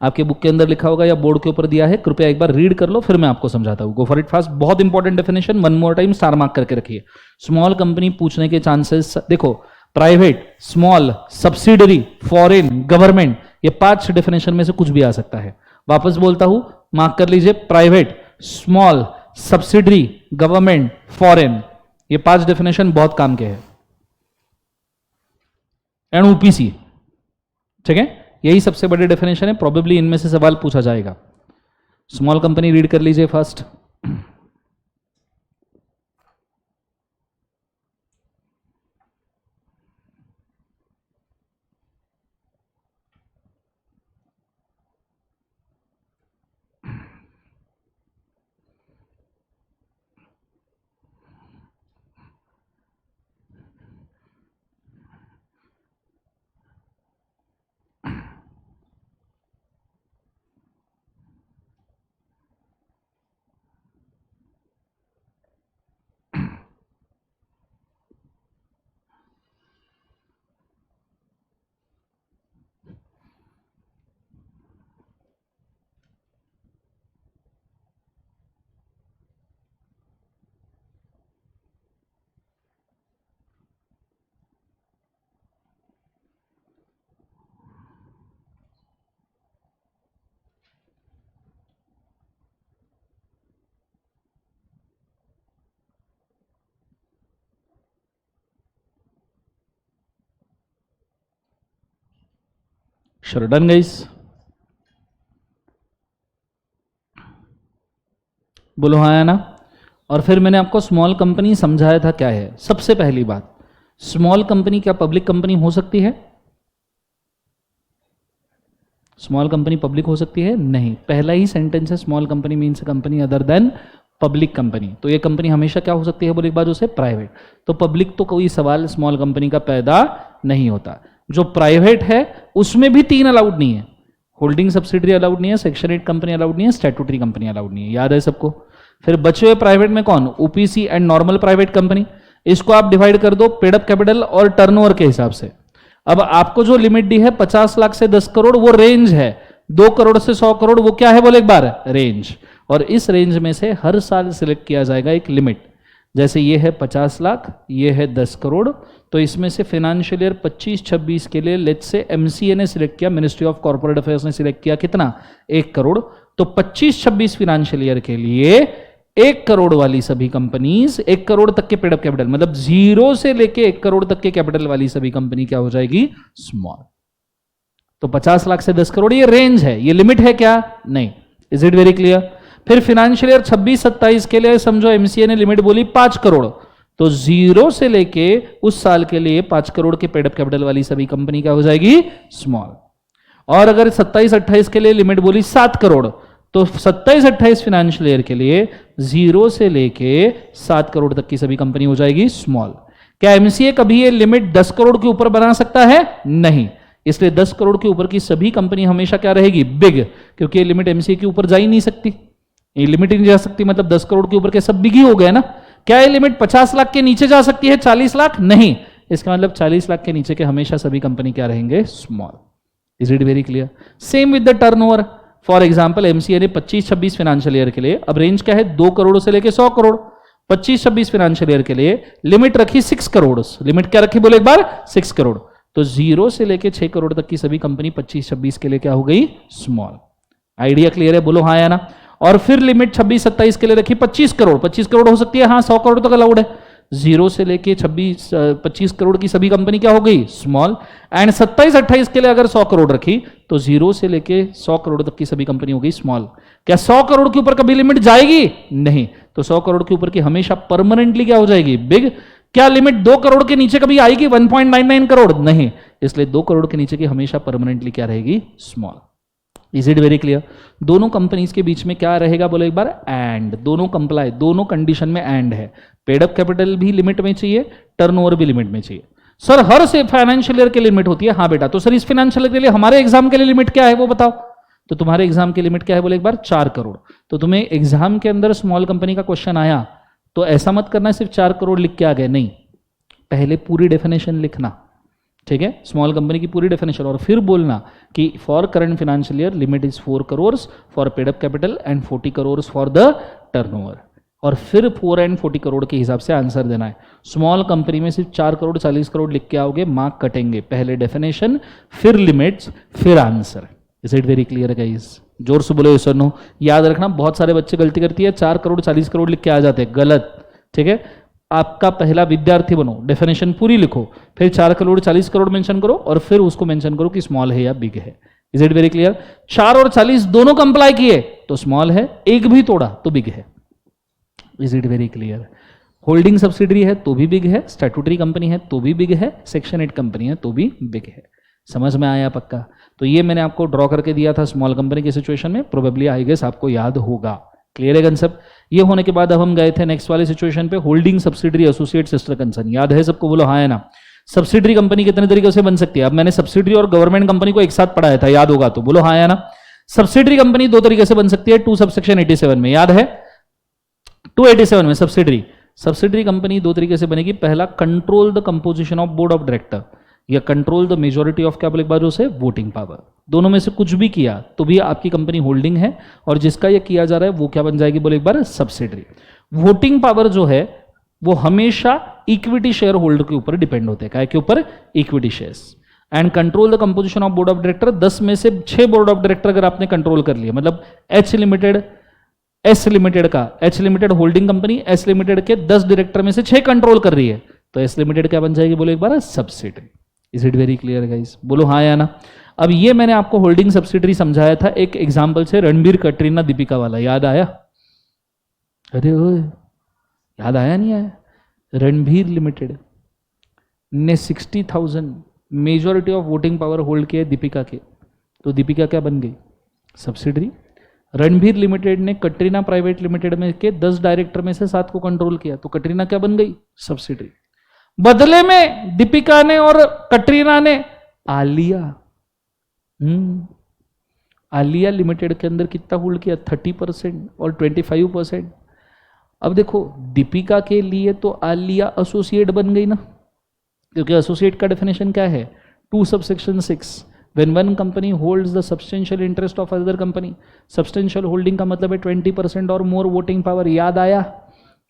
आपके बुक के अंदर लिखा होगा या बोर्ड के ऊपर दिया है, कृपया एक बार रीड कर लो फिर मैं आपको समझाता हूं। Go for it fast. बहुत important definition, one more time star mark करके रखिए। स्मॉल कंपनी पूछने के चांसेस देखो, private, small, subsidiary, foreign, government, ये 5 डेफिनेशन में से कुछ भी आ सकता है। वापस बोलता हूं, मार्क कर लीजिए, private, small, subsidiary, government, foreign, ये 5 डेफिनेशन बहुत काम के हैं। एंड ओपीसी, ठीक है, यही सबसे बड़े डेफिनेशन है। प्रोबेबली इनमें से सवाल पूछा जाएगा। स्मॉल कंपनी रीड कर लीजिए फर्स्ट। Sure, done guys? बोलो हाँ या ना। और फिर मैंने आपको स्मॉल कंपनी समझाया था क्या है। सबसे पहली बात, स्मॉल कंपनी क्या पब्लिक कंपनी हो सकती है? स्मॉल कंपनी पब्लिक हो सकती है? नहीं। पहला ही सेंटेंस है small company means company other than public company. तो ये कंपनी हमेशा क्या हो सकती है बोले एक बार उसे? प्राइवेट। तो पब्लिक तो कोई सवाल स्मॉल कंपनी का पैदा नहीं होता। जो प्राइवेट है उसमें भी 3 अलाउड नहीं है। होल्डिंग सब्सिडरी अलाउड नहीं है, सेक्शन 8 कंपनी अलाउड नहीं है, स्टैट्यूटरी कंपनी अलाउड नहीं है। याद है सबको? फिर बचे हुए प्राइवेट में कौन? OPC and normal private company. इसको आप डिवाइड कर दो पेड अप कैपिटल और टर्नओवर के हिसाब से। अब आपको जो लिमिट दी है 50 लाख से 10 करोड़ वो रेंज है, 2 करोड़ से 100 करोड़ वो क्या है बोले एक बार? रेंज। और इस रेंज में से हर साल सिलेक्ट किया जाएगा एक लिमिट। जैसे ये है 50 लाख, ये है 10 करोड़, तो इसमें से फाइनेंशियल ईयर 25-26 के लिए लेट्स से एमसीए ने सिलेक्ट किया, मिनिस्ट्री ऑफ कॉर्पोरेट अफेयर्स ने सिलेक्ट किया कितना? 1 करोड़। तो 25-26 फाइनेंशियल ईयर के लिए 1 करोड़ वाली सभी कंपनीज, 1 करोड़ तक के पेड अप कैपिटल मतलब 0 से लेके 1 करोड़ तक के कैपिटल वाली सभी कंपनी क्या हो जाएगी? स्मॉल। तो 50 लाख से 10 करोड़ ये रेंज है, ये लिमिट है क्या? नहीं। Is it very clear? फिर फाइनेंशियल ईयर 26-27 के लिए समझो एमसीए ने लिमिट बोली 5 करोड़, तो 0 से लेके उस साल के लिए 5 करोड़ के पेड अप कैपिटल वाली सभी कंपनी क्या हो जाएगी? स्मॉल। और अगर 27-28 के लिए लिमिट बोली 7 करोड़, तो 27-28 फाइनेंशियल ईयर के लिए 0 से लेके 7 करोड़ तक की सभी कंपनी हो जाएगी स्मॉल। क्या एमसीए कभी ये लिमिट 10 करोड़ के ऊपर बना सकता है? नहीं। इसलिए 10 करोड़ के ऊपर की सभी कंपनी हमेशा क्या रहेगी? बिग, क्योंकि ये लिमिट एमसीए के ऊपर जा ही नहीं सकती, ये लिमिट ही नहीं जा सकती। मतलब 10 करोड़ के ऊपर के सब बिग ही हो गए ना। क्या ये लिमिट 50 लाख के नीचे जा सकती है? 40 लाख? नहीं। इसका मतलब 40 लाख के नीचे के हमेशा सभी कंपनी क्या रहेंगे? Small. Is it very clear? Same with the turnover. For example MCA ने 25-26 फाइनेंशियल ईयर के लिए, अब रेंज क्या है? 2 करोड़ से लेके 100 करोड़। 25-26 फाइनेंशियल ईयर के लिए लिमिट रखी 6 करोड़। लिमिट क्या रखी बोले एक बार? 6 करोड़। तो 0 से लेके 6 करोड़ तक की सभी कंपनी 25-26 के लिए क्या हो गई? स्मॉल। आइडिया क्लियर है? बोलो हाँ या ना। और फिर लिमिट 26-27 के लिए रखी 25 करोड़। 25 करोड़ हो सकती है, हाँ 100 करोड़ तक अलाउड है। 0 से लेके 25 करोड़ की सभी कंपनी क्या हो गई? स्मॉल। एंड 27-28 के लिए अगर 100 करोड़ रखी तो 0 से लेके 100 करोड़ तक की सभी कंपनी हो गई स्मॉल। क्या 100 करोड़ के ऊपर कभी लिमिट जाएगी? नहीं। तो 100 करोड़ के ऊपर की हमेशा परमानेंटली क्या हो जाएगी? बिग। क्या लिमिट 2 करोड़ के नीचे कभी आएगी? 1.99 करोड़? नहीं। इसलिए 2 करोड़ के नीचे की हमेशा परमानेंटली क्या रहेगी? Small. Is it very clear? दोनों कंपनीज के बीच में क्या रहेगा बोले एक बार? एंड। दोनों कंप्लाई, दोनों कंडीशन में एंड है। पेड अप कैपिटल भी लिमिट में चाहिए, टर्नओवर भी लिमिट में चाहिए। सर हर से फाइनेंशियल ईयर की लिमिट होती है? हाँ बेटा। तो सर इस फाइनेंशियल ईयर के लिए हमारे एग्जाम के लिए लिमिट क्या है वो बताओ। तो तुम्हारे एग्जाम की लिमिट क्या है बोले एक बार? 4 करोड़। तो तुम्हें एग्जाम के अंदर स्मॉल कंपनी का क्वेश्चन आया तो ऐसा मत करना सिर्फ 4 करोड़ लिख के आ गए, नहीं, पहले पूरी डेफिनेशन लिखना, ठीक है? स्मॉल कंपनी की पूरी डेफिनेशन, और फिर बोलना कि for current financial year limit is 4 crore for paid up capital and 40 crore for the turnover. और फिर 4 एंड 40 करोड़ के हिसाब से आंसर देना है। स्मॉल कंपनी में सिर्फ 4 करोड़ 40 करोड़ लिख के आओगे, मार्क कटेंगे। पहले डेफिनेशन, फिर लिमिट्स, फिर answer. Is it very clear guys? जोर से बोलो सर नो। याद रखना बहुत सारे बच्चे गलती करती है, 4 करोड़ 40 करोड़ लिख के आ जाते हैं, गलत, ठीक है? आपका पहला विद्यार्थी बनो, डेफिनेशन पूरी लिखो, फिर 4 करोड़ 40 करोड़ मेंशन करो, और फिर उसको मेंशन करो कि स्मॉल है या बिग है। Is it very clear? 4 और 40 दोनों कंप्लाई किए तो स्मॉल है, एक भी तोड़ा तो बिग है। Is it very clear? Holding subsidiary है तो भी बिग है, स्टैट्यूटरी कंपनी है तो भी बिग है, सेक्शन 8 कंपनी है तो भी बिग है। समझ में आया पक्का? तो ये मैंने आपको ड्रॉ करके दिया था स्मॉल कंपनी की सिचुएशन में, प्रोबेबली आई गेस आपको याद होगा। क्लियर है कंसेप्ट? ये होने के बाद अब हम गए थे नेक्स्ट वाले सिचुएशन पे, holding subsidiary associate sister concern. याद है सबको? बोलो हाँ है ना। सब्सिडरी कंपनी कितने तरीके से बन सकती है? अब मैंने सब्सिडरी और गवर्नमेंट कंपनी को एक साथ पढ़ाया था, याद होगा तो बोलो हाँ है ना। सब्सिडरी कंपनी 2 तरीके से बन सकती है, 2 सबसेक्शन 87 में, याद है? 287 में सब्सिडरी कंपनी 2 तरीके से बनेगी। पहला, control the composition of board of director, या कंट्रोल द मेजोरिटी ऑफ क्या बोले एक बार उसे? Voting power. दोनों में से कुछ भी किया तो भी आपकी कंपनी होल्डिंग है, और जिसका ये किया जा रहा है वो क्या बन जाएगी बोले एक बार? सब्सिडरी। वोटिंग पावर जो है वो हमेशा इक्विटी शेयर होल्डर के ऊपर डिपेंड होते हैं। क्या के ऊपर? Equity shares. And control the composition of board of director, 10 में से 6 बोर्ड ऑफ डायरेक्टर अगर आपने कंट्रोल कर लिया, मतलब H limited holding company S limited के 10 डायरेक्टर में से 6 कंट्रोल कर रही है, तो एस लिमिटेड क्या बन जाएगी बोले एक बार? Subsidiary. Is it very clear guys? बोलो हाँ या ना। अब ये मैंने आपको होल्डिंग सब्सिडरी समझाया था एक एग्जाम्पल से, रणबीर कटरीना दीपिका वाला, याद आया? अरे ओए, याद आया नहीं आया? रणबीर लिमिटेड ने 60,000 majority of voting power hold किया दीपिका के, तो दीपिका क्या बन गई? सब्सिडरी। रणबीर लिमिटेड ने कटरीना प्राइवेट लिमिटेड में के 10 डायरेक्टर में से 7 को कंट्रोल किया, तो कटरीना क्या बन गई? सब्सिडरी। बदले में दीपिका ने और कटरीना ने आलिया आलिया लिमिटेड के अंदर कितना होल्ड किया? 30% और 25%। अब देखो दीपिका के लिए तो आलिया एसोसिएट बन गई ना, क्योंकि एसोसिएट का डेफिनेशन क्या है? 2(6) when one company holds the substantial interest of other company, substantial holding का मतलब है 20% और मोर वोटिंग पावर। याद आया?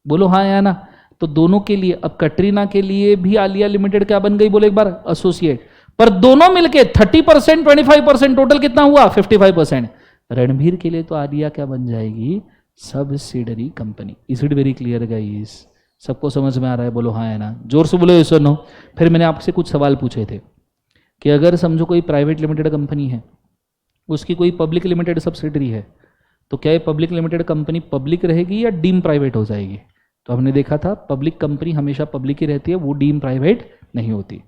बोलो हाँ या ना? तो दोनों के लिए, अब कटरीना के लिए भी आलिया लिमिटेड क्या बन गई? बोले एक बार, एसोसिएट। पर दोनों मिलके 30% 25%, टोटल कितना हुआ? 55%। रणबीर के लिए तो आलिया क्या बन जाएगी? Subsidiary company. Is it very clear guys? सबको समझ में आ रहा है? बोलो हाँ या ना? जोर से बोलो यस और नो। फिर मैंने आपसे कुछ सवाल पूछे थे कि अगर समझो कोई प्राइवेट लिमिटेड कंपनी है, उसकी कोई पब्लिक लिमिटेड सब्सिडरी है, तो क्या ये पब्लिक लिमिटेड कंपनी पब्लिक रहेगी या डीम प्राइवेट हो जाएगी? तो हमने देखा था पब्लिक कंपनी हमेशा पब्लिक ही रहती है, वो डीम प्राइवेट नहीं होती।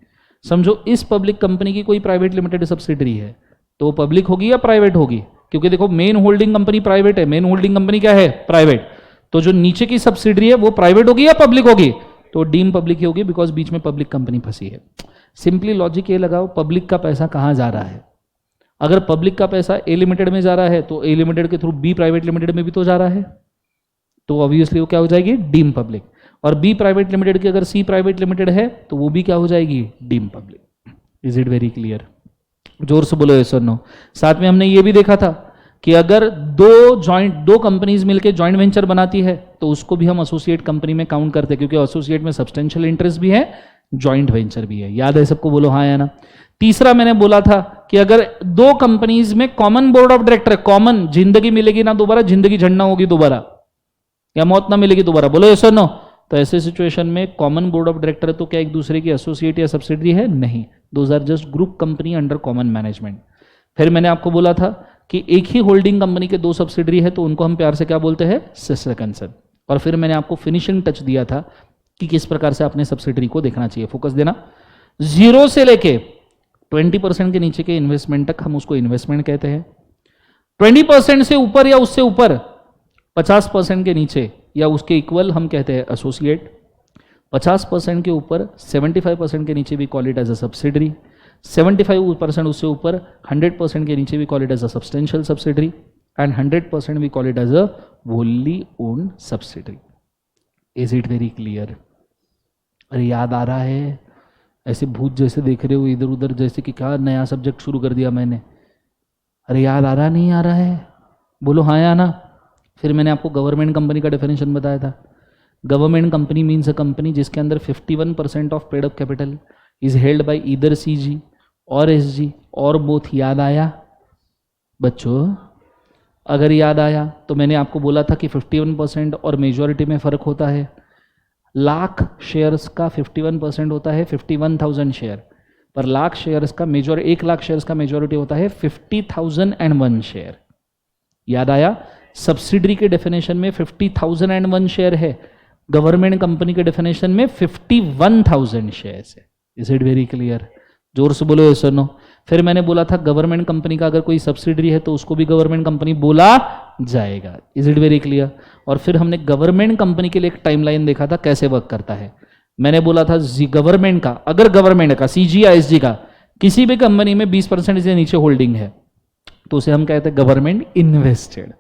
समझो इस पब्लिक कंपनी की कोई प्राइवेट लिमिटेड सब्सिडरी है, तो वो पब्लिक होगी या प्राइवेट होगी? क्योंकि देखो मेन होल्डिंग कंपनी प्राइवेट है, मेन होल्डिंग कंपनी क्या है? प्राइवेट। तो जो नीचे की सब्सिडरी है वो प्राइवेट होगी या पब्लिक होगी? तो डीम पब्लिक ही होगी, बिकॉज बीच में पब्लिक कंपनी फंसी है। सिंपली लॉजिक ये लगाओ, पब्लिक का पैसा कहां जा रहा है? अगर पब्लिक का पैसा ए लिमिटेड में जा रहा है, तो ए लिमिटेड के थ्रू बी प्राइवेट लिमिटेड में भी तो जा रहा है, तो ऑब्वियसली वो क्या हो जाएगी? Deem public. और बी प्राइवेट लिमिटेड की अगर सी प्राइवेट लिमिटेड है, तो वो भी क्या हो जाएगी? Deem public. Is it very clear? जोर से बोलो यस और नो। साथ में हमने ये भी देखा था कि अगर दो कंपनीज मिलकर जॉइंट वेंचर बनाती है, तो उसको भी हम एसोसिएट कंपनी में काउंट करते हैं, क्योंकि एसोसिएट में सब्सटेंशियल इंटरेस्ट भी है, जॉइंट वेंचर भी है। याद है सबको? बोलो हाँ या ना? तीसरा मैंने बोला था कि अगर दो कंपनीज में common board of director, common, जिंदगी मिलेगी ना दोबारा, जिंदगी झंडना होगी दोबारा, या मौत ना मिलेगी दोबारा, बोलो यस और नो? तो ऐसे सिचुएशन में कॉमन बोर्ड ऑफ डायरेक्टर तो क्या एक दूसरे की एसोसिएट या सब्सिडरी है? नहीं, those are just group company under common management. फिर मैंने आपको बोला था कि एक ही होल्डिंग कंपनी के 2 सब्सिडरी है, तो उनको हम प्यार से क्या बोलते हैं? Sister concern. और फिर मैंने आपको फिनिशिंग टच दिया था कि किस प्रकार से अपने सब्सिडरी को देखना चाहिए। फोकस देना, 0 से लेके 20% के नीचे के इन्वेस्टमेंट तक हम उसको इन्वेस्टमेंट कहते हैं। 20% से ऊपर या उससे ऊपर 50% के नीचे या उसके इक्वल हम कहते हैं एसोसिएट। 50% के ऊपर 75% के नीचे भी call it as a subsidiary. 75% उससे ऊपर 100% के नीचे भी call it as a substantial subsidiary, and 100% भी call it as a wholly owned subsidiary. Is it very clear? अरे याद आ रहा है? ऐसे भूत जैसे देख रहे हो इधर उधर, जैसे कि क्या नया सब्जेक्ट शुरू कर दिया मैंने। अरे याद आ रहा नहीं आ रहा है? बोलो हाँ या ना? फिर मैंने आपको गवर्नमेंट कंपनी का डेफिनेशन बताया था। Government company means a company जिसके अंदर 51% of paid up capital is held by either CG और एसजी और बोथ। याद आया बच्चों? अगर याद आया तो मैंने आपको बोला था कि 51% और मेजॉरिटी में फ़र्क होता है। लाख शेयर्स का 51% होता है 51,000 शेयर, पर लाख शेयर्स का 1 लाख शेयर्स का मेजॉरिटी होता है 50,001 शेयर। याद आया? सब्सिडरी के डेफिनेशन में 50,001 शेयर है, गवर्नमेंट कंपनी के डेफिनेशन में 51,000 शेयर्स है। Is it very clear? जोर से बोलो यस और नो। फिर मैंने बोला था गवर्नमेंट कंपनी का अगर कोई सब्सिडरी है तो उसको भी गवर्नमेंट कंपनी बोला जाएगा। Is it very clear? और फिर हमने गवर्नमेंट कंपनी के लिए एक टाइमलाइन देखा था कैसे वर्क करता है। मैंने बोला था गवर्नमेंट का, अगर गवर्नमेंट का सीजी या एसजी का किसी भी कंपनी में 20% से नीचे होल्डिंग है तो उसे हम कहते हैं गवर्नमेंट इन्वेस्टेड।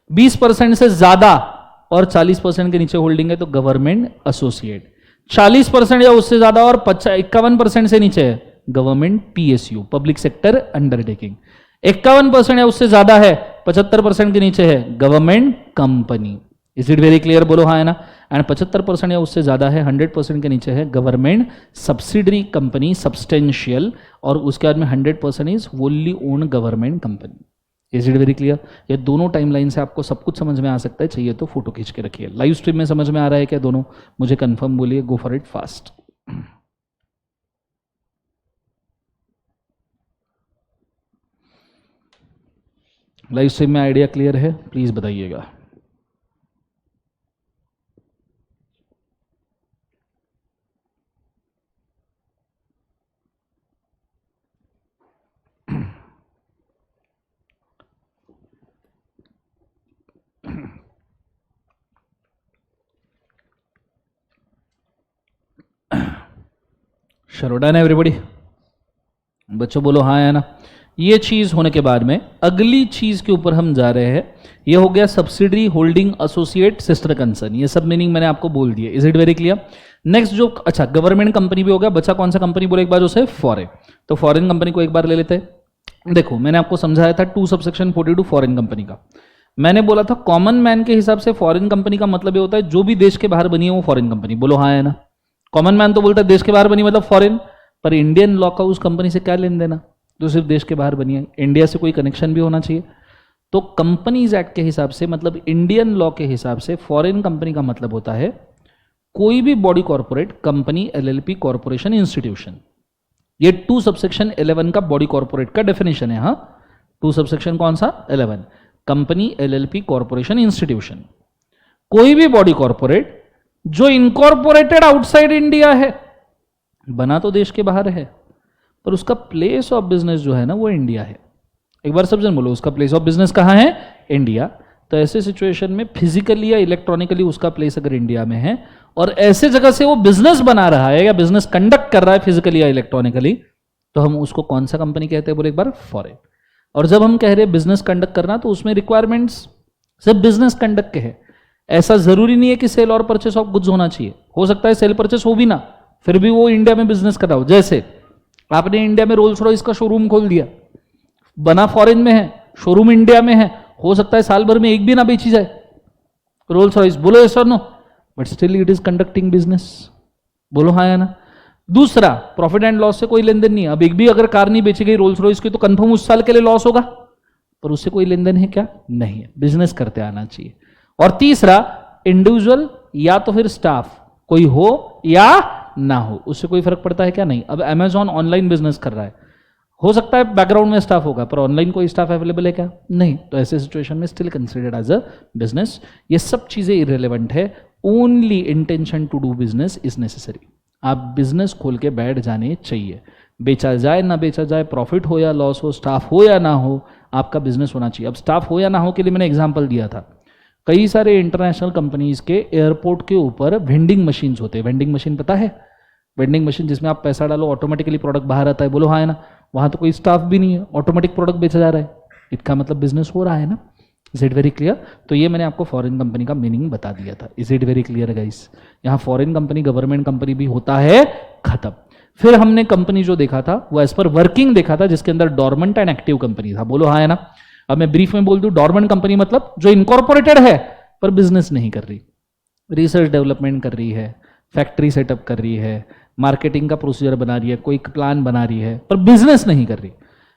20% से ज्यादा और 40% के नीचे होल्डिंग है तो गवर्नमेंट एसोसिएट। 40% या उससे ज्यादा और 51% से नीचे है government PSU, public sector undertaking. 51% या उससे ज्यादा है, 75% के नीचे है government company. Is it very clear? बोलो हाँ है ना? एंड 75% या उससे ज्यादा है, 100% के नीचे है गवर्नमेंट सब्सिडरी कंपनी सब्सटेंशियल, और उसके बाद में 100% is wholly owned government company. Is it very clear? ये दोनों टाइमलाइन से आपको सब कुछ समझ में आ सकता है, चाहिए तो फोटो खींच के रखिए। लाइव स्ट्रीम में समझ में आ रहा है क्या दोनों? मुझे कंफर्म बोलिए, गो for it fast. Live stream में आइडिया क्लियर है? प्लीज बताइएगा। शरोडन है एवरीबॉडी? बच्चों बोलो हाँ है ना। ये चीज होने के बाद में अगली चीज के ऊपर हम जा रहे हैं। ये हो गया subsidiary, holding, associate, sister concern. ये सब मीनिंग मैंने आपको बोल दिया। Is it very clear? Next जो, अच्छा गवर्नमेंट कंपनी भी हो गया, बच्चा कौन सा कंपनी बोले एक बार उसे? फॉरेन। तो फॉरेन कंपनी को एक बार ले लेते हैं। देखो मैंने आपको समझाया था 2 सबसेक्शन 42 फॉरेन कंपनी का। मैंने बोला था कॉमन मैन के हिसाब से फॉरेन कंपनी का मतलब ये होता है जो भी देश के बाहर बनी है वो फॉरेन कंपनी। बोलो हाँ है ना। कॉमन मैन तो बोलता है देश के बाहर बनी मतलब फॉरेन, पर इंडियन लॉ का उस कंपनी से क्या लेन देना जो सिर्फ देश के बाहर बनी है? इंडिया से कोई कनेक्शन भी होना चाहिए। तो कंपनीज एक्ट के हिसाब से, मतलब इंडियन लॉ के हिसाब से, फॉरेन कंपनी का मतलब होता है कोई भी body corporate, company, LLP, corporation, institution. ये 2 सबसेक्शन 11 का बॉडी कॉर्पोरेट का डेफिनेशन है। हाँ 2 सबसेक्शन कौन सा? 11। Company, LLP, corporation, institution. कोई भी बॉडी कॉर्पोरेट जो इनकॉर्पोरेटेड आउटसाइड इंडिया है, बना तो देश के बाहर है पर उसका प्लेस ऑफ बिजनेस जो है ना वो इंडिया है। एक बार सब जन बोलो, उसका प्लेस ऑफ बिजनेस कहाँ है? इंडिया। तो ऐसे सिचुएशन में फिजिकली या इलेक्ट्रॉनिकली उसका प्लेस अगर इंडिया में है और ऐसे जगह से वो बिजनेस बना रहा है या बिजनेस कंडक्ट कर रहा है फिजिकली या इलेक्ट्रॉनिकली, तो हम उसको कौन सा कंपनी कहते हैं बोले एक बार? फॉरेन। और जब हम कह रहे हैं बिजनेस कंडक्ट करना तो उसमें रिक्वायरमेंट्स सिर्फ बिजनेस कंडक्ट के है। ऐसा जरूरी नहीं है कि सेल और परचेस ऑफ गुड्स होना चाहिए। हो सकता है सेल परचेस हो भी ना, फिर भी वो इंडिया में बिजनेस कर रहा हो। जैसे आपने इंडिया में रोल्स रॉयस का शोरूम खोल दिया, बना फॉरेन में है, शोरूम इंडिया में है, हो सकता है साल भर में एक भी ना बेची जाए रोल्स रॉयस। बोलो यस और no? But still it is conducting business. बोलो हाँ या ना। दूसरा, प्रॉफिट एंड लॉस से कोई लेन देन नहीं है। अब एक भी अगर कार नहीं बेची गई रोल्स रॉयस की तो कंफर्म उस साल के लिए लॉस होगा, पर उससे कोई लेन देन है क्या? नहीं है। बिजनेस करते आना चाहिए। और तीसरा, इंडिविजुअल या तो फिर स्टाफ, कोई हो या ना हो, उससे कोई फर्क पड़ता है क्या? नहीं। अब अमेजॉन ऑनलाइन बिजनेस कर रहा है, हो सकता है बैकग्राउंड में स्टाफ होगा पर ऑनलाइन कोई स्टाफ अवेलेबल है क्या? नहीं। तो ऐसे सिचुएशन में still considered as a business. ये सब चीजें इररिलेवेंट है। Only intention to do business is necessary. आप बिजनेस खोल के बैठ जाने चाहिए, बेचा जाए ना बेचा जाए, प्रॉफिट हो या लॉस हो, स्टाफ हो या ना हो, आपका बिजनेस होना चाहिए। अब स्टाफ हो या ना हो के लिए मैंने एग्जांपल दिया था, कई सारे इंटरनेशनल कंपनीज के एयरपोर्ट के ऊपर वेंडिंग मशीन्स होते हैं। वेंडिंग मशीन पता है? वेंडिंग मशीन जिसमें आप पैसा डालो ऑटोमेटिकली प्रोडक्ट बाहर आता है। बोलो हाँ है ना। वहां तो कोई स्टाफ भी नहीं है, ऑटोमेटिक प्रोडक्ट बेचा जा रहा है, इसका मतलब बिजनेस हो रहा है ना। Is it very clear? तो ये मैंने आपको फॉरेन कंपनी का मीनिंग बता दिया था। Is it very clear guys? यहाँ फॉरेन कंपनी गवर्नमेंट कंपनी भी होता है, खत्म। फिर हमने कंपनी जो देखा था वो एज पर वर्किंग देखा था, जिसके अंदर डॉर्मेंट एंड एक्टिव कंपनी था। बोलो हाँ है ना। अब मैं ब्रीफ में बोल दूं, डॉर्मेंट कंपनी मतलब जो इनकॉर्पोरेटेड है पर बिजनेस नहीं कर रही, रिसर्च डेवलपमेंट कर रही है, फैक्ट्री सेटअप कर रही है, मार्केटिंग का प्रोसीजर बना रही है, कोई प्लान बना रही है, पर बिजनेस नहीं कर रही,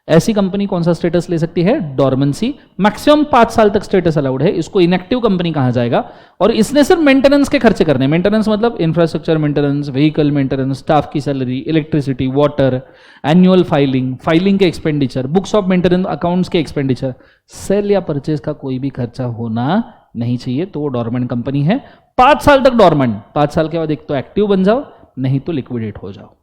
ऐसी कंपनी कौन सा स्टेटस ले सकती है? डॉर्मेंसी। मैक्सिमम 5 साल तक स्टेटस अलाउड है। इसको इनएक्टिव कंपनी कहा जाएगा। और इसने सिर्फ मेंटेनेंस के खर्चे करने। मेंटेनेंस मतलब infrastructure maintenance, vehicle maintenance, staff की salary, electricity, water, annual filing, filing के expenditure, books of maintenance, accounts के एक्सपेंडिचर, सेल या परचेज का कोई भी खर्चा होना नहीं चाहिए। तो वो डॉर्मेंट कंपनी है। 5 साल तक डॉर्मेंट, 5 साल के बाद एक तो एक्टिव बन जाओ, नहीं तो लिक्विडेट हो जाओ।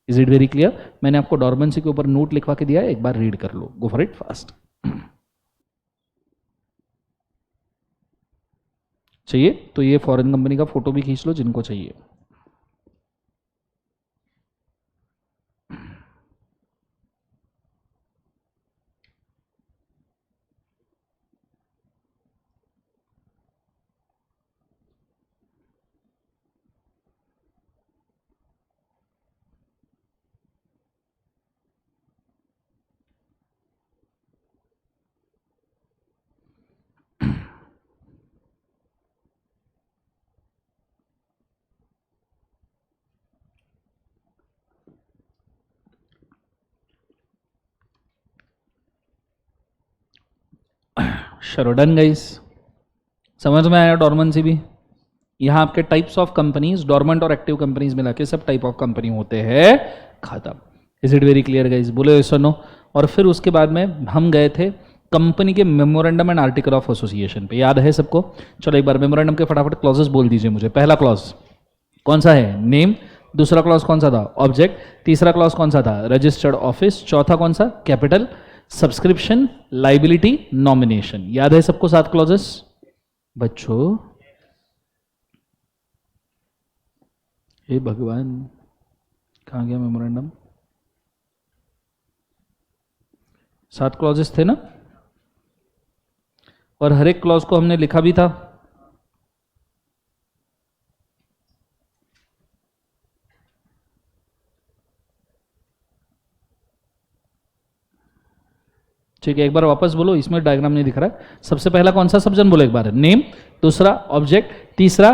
Is it very clear? मैंने आपको डॉर्मेंसी के ऊपर नोट लिखवा के दिया है, एक बार रीड कर लो। Go for it fast. चाहिए तो ये फॉरेन कंपनी का फोटो भी खींच लो जिनको चाहिए। चलो डन गाइस, समझ में आया डॉर्मेंसी भी? यहाँ आपके टाइप्स ऑफ कंपनीज, डॉर्मेंट और एक्टिव कंपनीज मिला के सब टाइप ऑफ कंपनी होते हैं, खत्म। Is it very clear guys? बोलो यस और नो। और फिर उसके बाद में हम गए थे कंपनी के memorandum and article of association पे, याद है सबको? चलो एक बार मेमोरेंडम के फटाफट क्लॉजेस बोल दीजिए मुझे। पहला क्लॉज कौन सा है? नेम। दूसरा क्लॉज कौन सा था? ऑब्जेक्ट। तीसरा क्लॉज कौन सा था? Registered office. चौथा कौन सा? Capital, subscription, liability, nomination. याद है सबको 7 क्लॉजेस? बच्चों हे भगवान, कहाँ गया मेमोरेंडम? 7 क्लॉजेस थे ना, और हर एक क्लॉज को हमने लिखा भी था। ठीक है, एक बार वापस बोलो, इसमें डायग्राम नहीं दिख रहा है। सबसे पहला कौन सा? सब जन बोलो एक बार। नेम, दूसरा ऑब्जेक्ट, तीसरा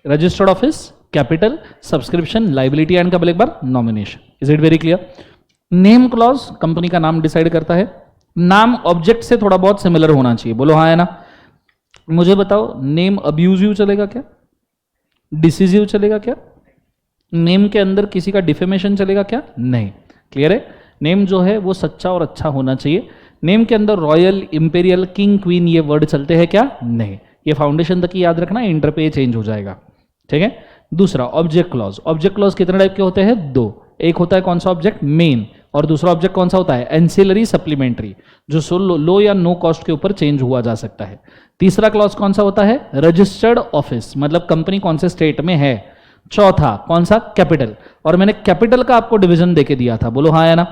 registered office, capital, subscription, liability and का एक बार nomination. Is it very clear? Name clause company का नाम डिसाइड करता है। नाम ऑब्जेक्ट से थोड़ा बहुत सिमिलर होना चाहिए, बोलो हाँ है ना? मुझे बताओ, नेम अब्यूजिव चलेगा क्या? डिसीजिव चलेगा क्या? नेम के अंदर किसी का डिफेमेशन चलेगा क्या? नहीं। क्लियर है? नेम जो है वो सच्चा और अच्छा होना चाहिए। नेम के अंदर रॉयल, इंपेरियल, किंग, क्वीन ये वर्ड चलते हैं क्या? नहीं। ये फाउंडेशन तक ही याद रखना, इंटर पे चेंज हो जाएगा। ठीक है? दूसरा ऑब्जेक्ट क्लॉज। ऑब्जेक्ट क्लॉज कितने टाइप के होते हैं? 2। एक होता है कौन सा ऑब्जेक्ट? मेन। और दूसरा ऑब्जेक्ट कौन सा होता है? एंसिलरी, सप्लीमेंट्री, जो लो या नो कॉस्ट के ऊपर चेंज हुआ जा सकता है। तीसरा क्लॉज कौन सा होता है? रजिस्टर्ड ऑफिस, मतलब कंपनी कौन से स्टेट में है। चौथा कौन सा? कैपिटल। और मैंने कैपिटल का आपको डिवीजन देके दिया था, बोलो हाँ या ना?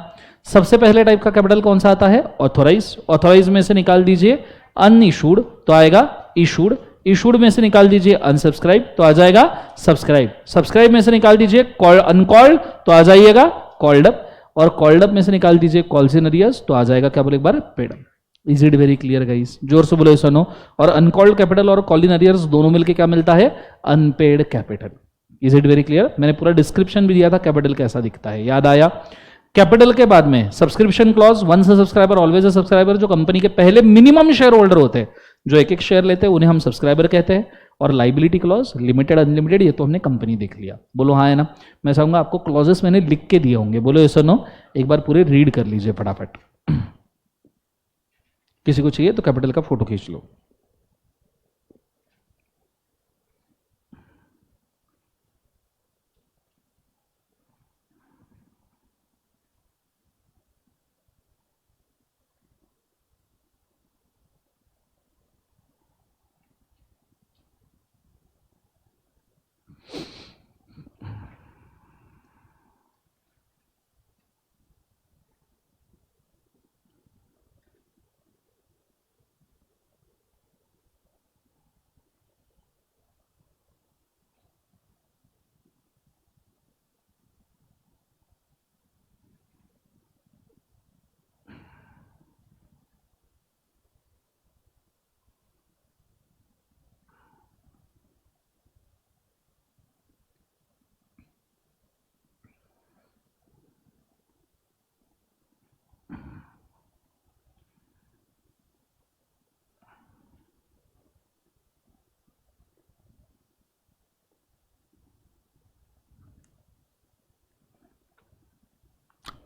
सबसे पहले टाइप का कैपिटल कौन सा आता है? ऑथोराइज। ऑथोराइज में से निकाल दीजिए अनइशूड, तो आएगा इशूड। इशूड में से निकाल दीजिए अनसब्सक्राइब, तो आ जाएगा सब्सक्राइब। सब्सक्राइब में से निकाल दीजिए अनकॉल्ड, तो आ जाइएगा कॉल्ड अप। और कॉल्ड अप में से निकाल दीजिए कॉल्स इन अरियर्स, तो आ जाएगा क्या? बोले एक बार, paid up. Is it very clear guys? जोर से बोलो सुनो। और अनकॉल्ड कैपिटल और कॉल इन अरियर्स दोनों मिलकर क्या मिलता है? Unpaid capital. Is it very clear? मैंने पूरा डिस्क्रिप्शन भी दिया था कैपिटल कैसा दिखता है, याद आया? कैपिटल के बाद में subscription clause, once a subscriber always a subscriber, जो कंपनी के पहले मिनिमम शेयर होल्डर होते हैं, जो एक एक शेयर लेते हैं, उन्हें हम सब्सक्राइबर कहते हैं। और लाइबिलिटी क्लॉज, लिमिटेड, अनलिमिटेड, ये तो हमने कंपनी देख लिया, बोलो हाँ है ना? मैं चाहूंगा आपको क्लॉजेस मैंने लिख के दिए होंगे, बोलो ऐसा नो, एक बार पूरे रीड कर लीजिए फटाफट। किसी को चाहिए तो कैपिटल का फोटो खींच लो।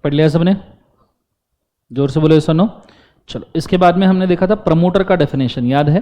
पढ़ लिया सबने? जोर से बोले सुनो। चलो, इसके बाद में हमने देखा था प्रमोटर का डेफिनेशन, याद है?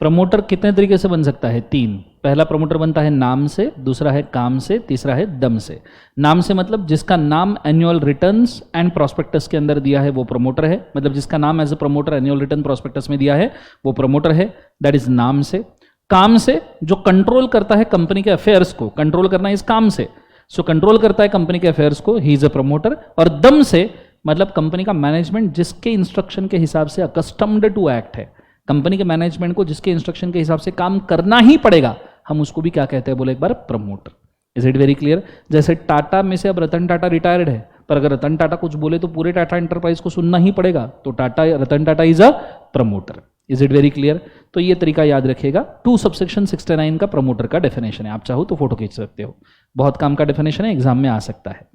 प्रमोटर कितने तरीके से बन सकता है? 3। पहला प्रमोटर बनता है नाम से, दूसरा है काम से, तीसरा है दम से। नाम से मतलब जिसका नाम एनुअल रिटर्न्स एंड प्रोस्पेक्टस के अंदर दिया है वो प्रमोटर है, मतलब जिसका नाम as a promoter annual return prospectus में दिया है वो प्रमोटर है, दैट इज नाम से। काम से जो कंट्रोल करता है कंपनी के अफेयर्स को, कंट्रोल करना इस काम से, सो कंट्रोल करता है कंपनी के अफेयर्स को, ही इज अ प्रमोटर। और दम से मतलब कंपनी का मैनेजमेंट जिसके इंस्ट्रक्शन के हिसाब से अकस्टम्ड टू एक्ट है, कंपनी के मैनेजमेंट को जिसके इंस्ट्रक्शन के हिसाब से काम करना ही पड़ेगा, हम उसको भी क्या कहते हैं? बोले एक बार, promoter. Is it very clear? जैसे टाटा में से अब रतन टाटा रिटायर्ड है, पर अगर रतन टाटा कुछ बोले तो पूरे टाटा इंटरप्राइज को सुनना ही पड़ेगा, तो Tata, Ratan Tata is a promoter. Is it very clear? तो ये तरीका याद रखिएगा। 2 सबसेक्शन 69 का प्रमोटर का डेफिनेशन है, आप चाहो तो फोटो खींच सकते हो, बहुत काम का डेफिनेशन है, एग्जाम में आ सकता है।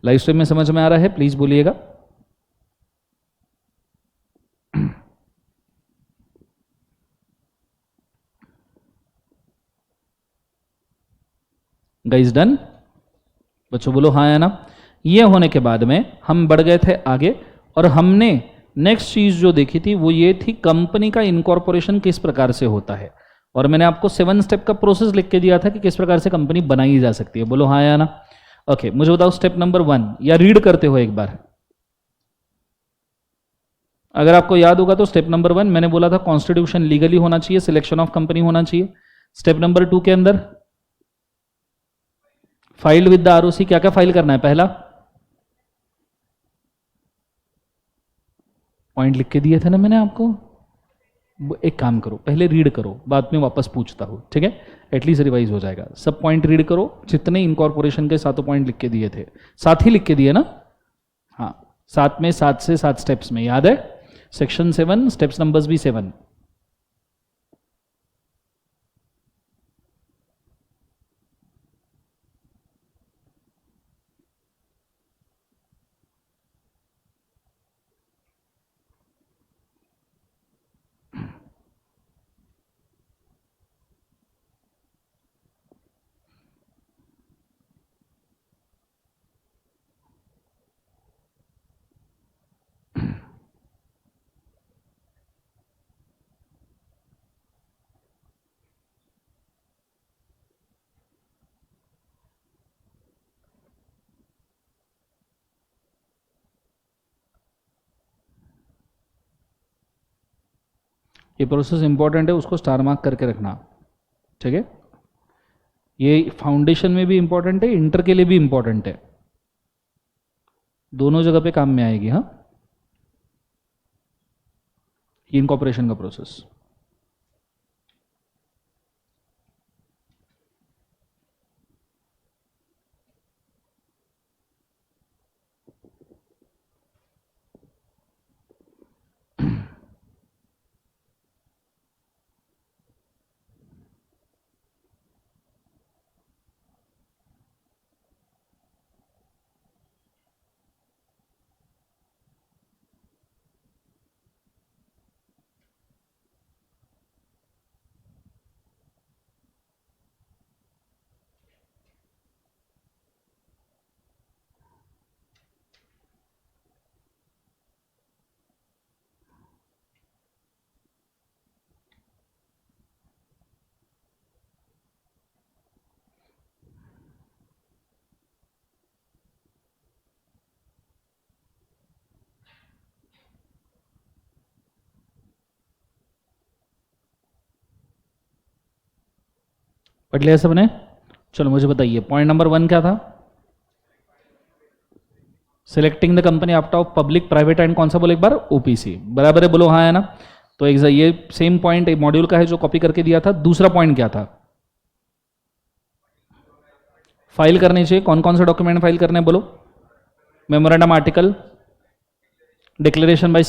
लाइव स्ट्रीम में समझ में आ रहा है? प्लीज बोलिएगा। Guys done? बच्चों बोलो हाँ या ना? ये होने के बाद में हम बढ़ गए थे आगे और हमने नेक्स्ट चीज जो देखी थी वो ये थी कंपनी का इनकॉर्पोरेशन किस प्रकार से होता है, और मैंने आपको 7 स्टेप का प्रोसेस लिख के दिया था कि किस प्रकार से कंपनी बनाई जा सकती है। बोलो हाँ या ना। ओके, मुझे बताओ स्टेप नंबर 1, या रीड करते हो एक बार। अगर आपको याद होगा तो स्टेप नंबर 1 मैंने बोला था कॉन्स्टिट्यूशन लीगली होना चाहिए, सिलेक्शन ऑफ कंपनी होना चाहिए। स्टेप नंबर 2 के अंदर फाइल्ड विद द आरओसी, क्या क्या फाइल करना है? पहला पॉइंट लिख के दिए थे ना मैंने आपको। एक काम करो, पहले रीड करो, बाद में वापस पूछता हूं, ठीक है? एटलीस्ट रिवाइज हो जाएगा। सब पॉइंट रीड करो, जितने इनकॉर्पोरेशन के 7 पॉइंट लिख के दिए थे, 7 ही लिख के दिए ना? हाँ, 7 में 7 से 7 स्टेप्स में, याद है? सेक्शन 7 स्टेप्स नंबर्स भी 7। ये प्रोसेस इंपॉर्टेंट है, उसको स्टार मार्क करके रखना, ठीक है? ये फाउंडेशन में भी इंपॉर्टेंट है, इंटर के लिए भी इंपॉर्टेंट है, दोनों जगह पे काम में आएगी। हाँ, इनकॉर्पोरेशन का प्रोसेस। पढ़ लिया सबने? चलो मुझे बताइए, पॉइंट नंबर 1 क्या था? Selecting the company after of public private and कौन सा बोले एक बार? ओपीसी। बराबर है, बोलो हाँ है ना? तो ये सेम पॉइंट एक मॉड्यूल का है जो कॉपी करके दिया था। दूसरा पॉइंट क्या था? फाइल करनी चाहिए। कौन कौन से डॉक्यूमेंट फाइल करने बोलो? Memorandum article, declaration bye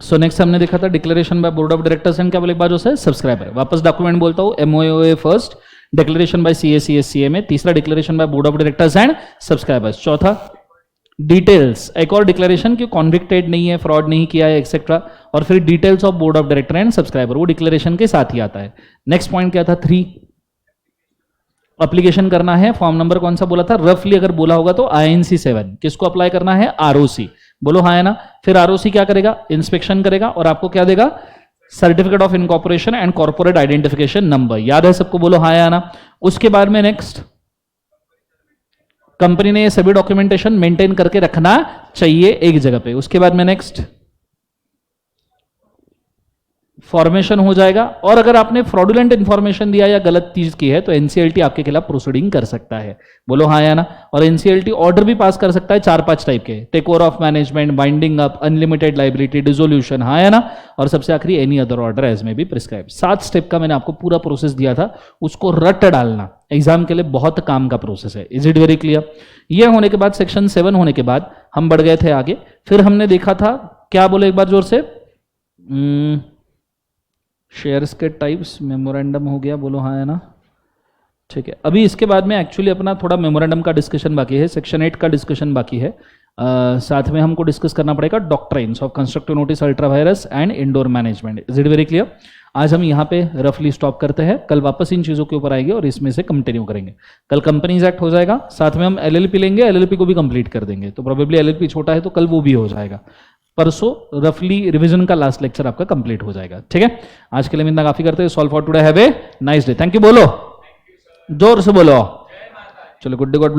so next हमने देखा था declaration by board of directors and क्या बोले एक बार जो है सब्सक्राइबर। वापस डॉक्यूमेंट बोलता हूं, MOA first, declaration bye CA में, तीसरा declaration by board of directors and subscribers, चौथा डिटेल्स, एक और डिक्लेरेशन कि कॉन्विक्टेड नहीं है, फ्रॉड नहीं किया है एक्सेट्रा, और फिर details of board of director and subscriber, वो डिक्लेरेशन के साथ ही आता है। नेक्स्ट पॉइंट क्या था? 3, एप्लीकेशन करना है। फॉर्म नंबर कौन सा बोला था? रफली अगर बोला होगा तो INC 7। किसको अप्लाई करना है? ROC। बोलो हाँ है ना? फिर ROC क्या करेगा? इंस्पेक्शन करेगा और आपको क्या देगा? Certificate of incorporation and corporate identification number. याद है सबको? बोलो हाँ या ना? उसके बाद में नेक्स्ट, कंपनी ने ये सभी डॉक्यूमेंटेशन मेंटेन करके रखना चाहिए एक जगह पे। उसके बाद में नेक्स्ट फॉर्मेशन हो जाएगा, और अगर आपने फ्रॉडुलेंट इंफॉर्मेशन दिया या गलत चीज की है तो एनसीएलटी आपके खिलाफ प्रोसीडिंग कर सकता है। बोलो हाँ या ना। और एनसीएलटी ऑर्डर भी पास कर सकता है 4-5 टाइप के, take over of management, winding up, unlimited liability, dissolution, हाँ या ना। और सबसे आखिरी any other order as may be prescribe. 7 step का मैंने आपको पूरा प्रोसेस दिया था, उसको रट डालना एग्जाम के लिए बहुत काम का प्रोसेस है। Is it very clear? ये होने के बाद सेक्शन 7 होने के बाद हम बढ़ गए थे आगे। फिर हमने देखा था, क्या बोले एक बार जोर से, शेयर्स के टाइप्स, मेमोरेंडम हो गया, बोलो हाँ है ना। ठीक है, अभी इसके बाद में एक्चुअली अपना थोड़ा मेमोरेंडम का डिस्कशन बाकी है, सेक्शन 8 का डिस्कशन बाकी है। साथ में हमको डिस्कस करना पड़ेगा doctrines of constructive notice, ultra vires and indoor management. Is it very clear? आज हम यहाँ पे रफली स्टॉप करते हैं, कल वापस इन चीज़ों के ऊपर आएंगे और इसमें से कंटिन्यू करेंगे। कल कंपनीज एक्ट हो जाएगा, साथ में हम एलएलपी लेंगे, एलएलपी को भी कंप्लीट कर देंगे, तो प्रोबेबली एलएलपी छोटा है तो कल वो भी हो जाएगा। परसों रफली रिवीजन का लास्ट लेक्चर आपका कंप्लीट हो जाएगा। ठीक है, आज के लिए इतना काफी करते हैं। Solve for today, have a nice day. Thank you बोलो, जोर से बोलो, चलो गुड डे, गॉड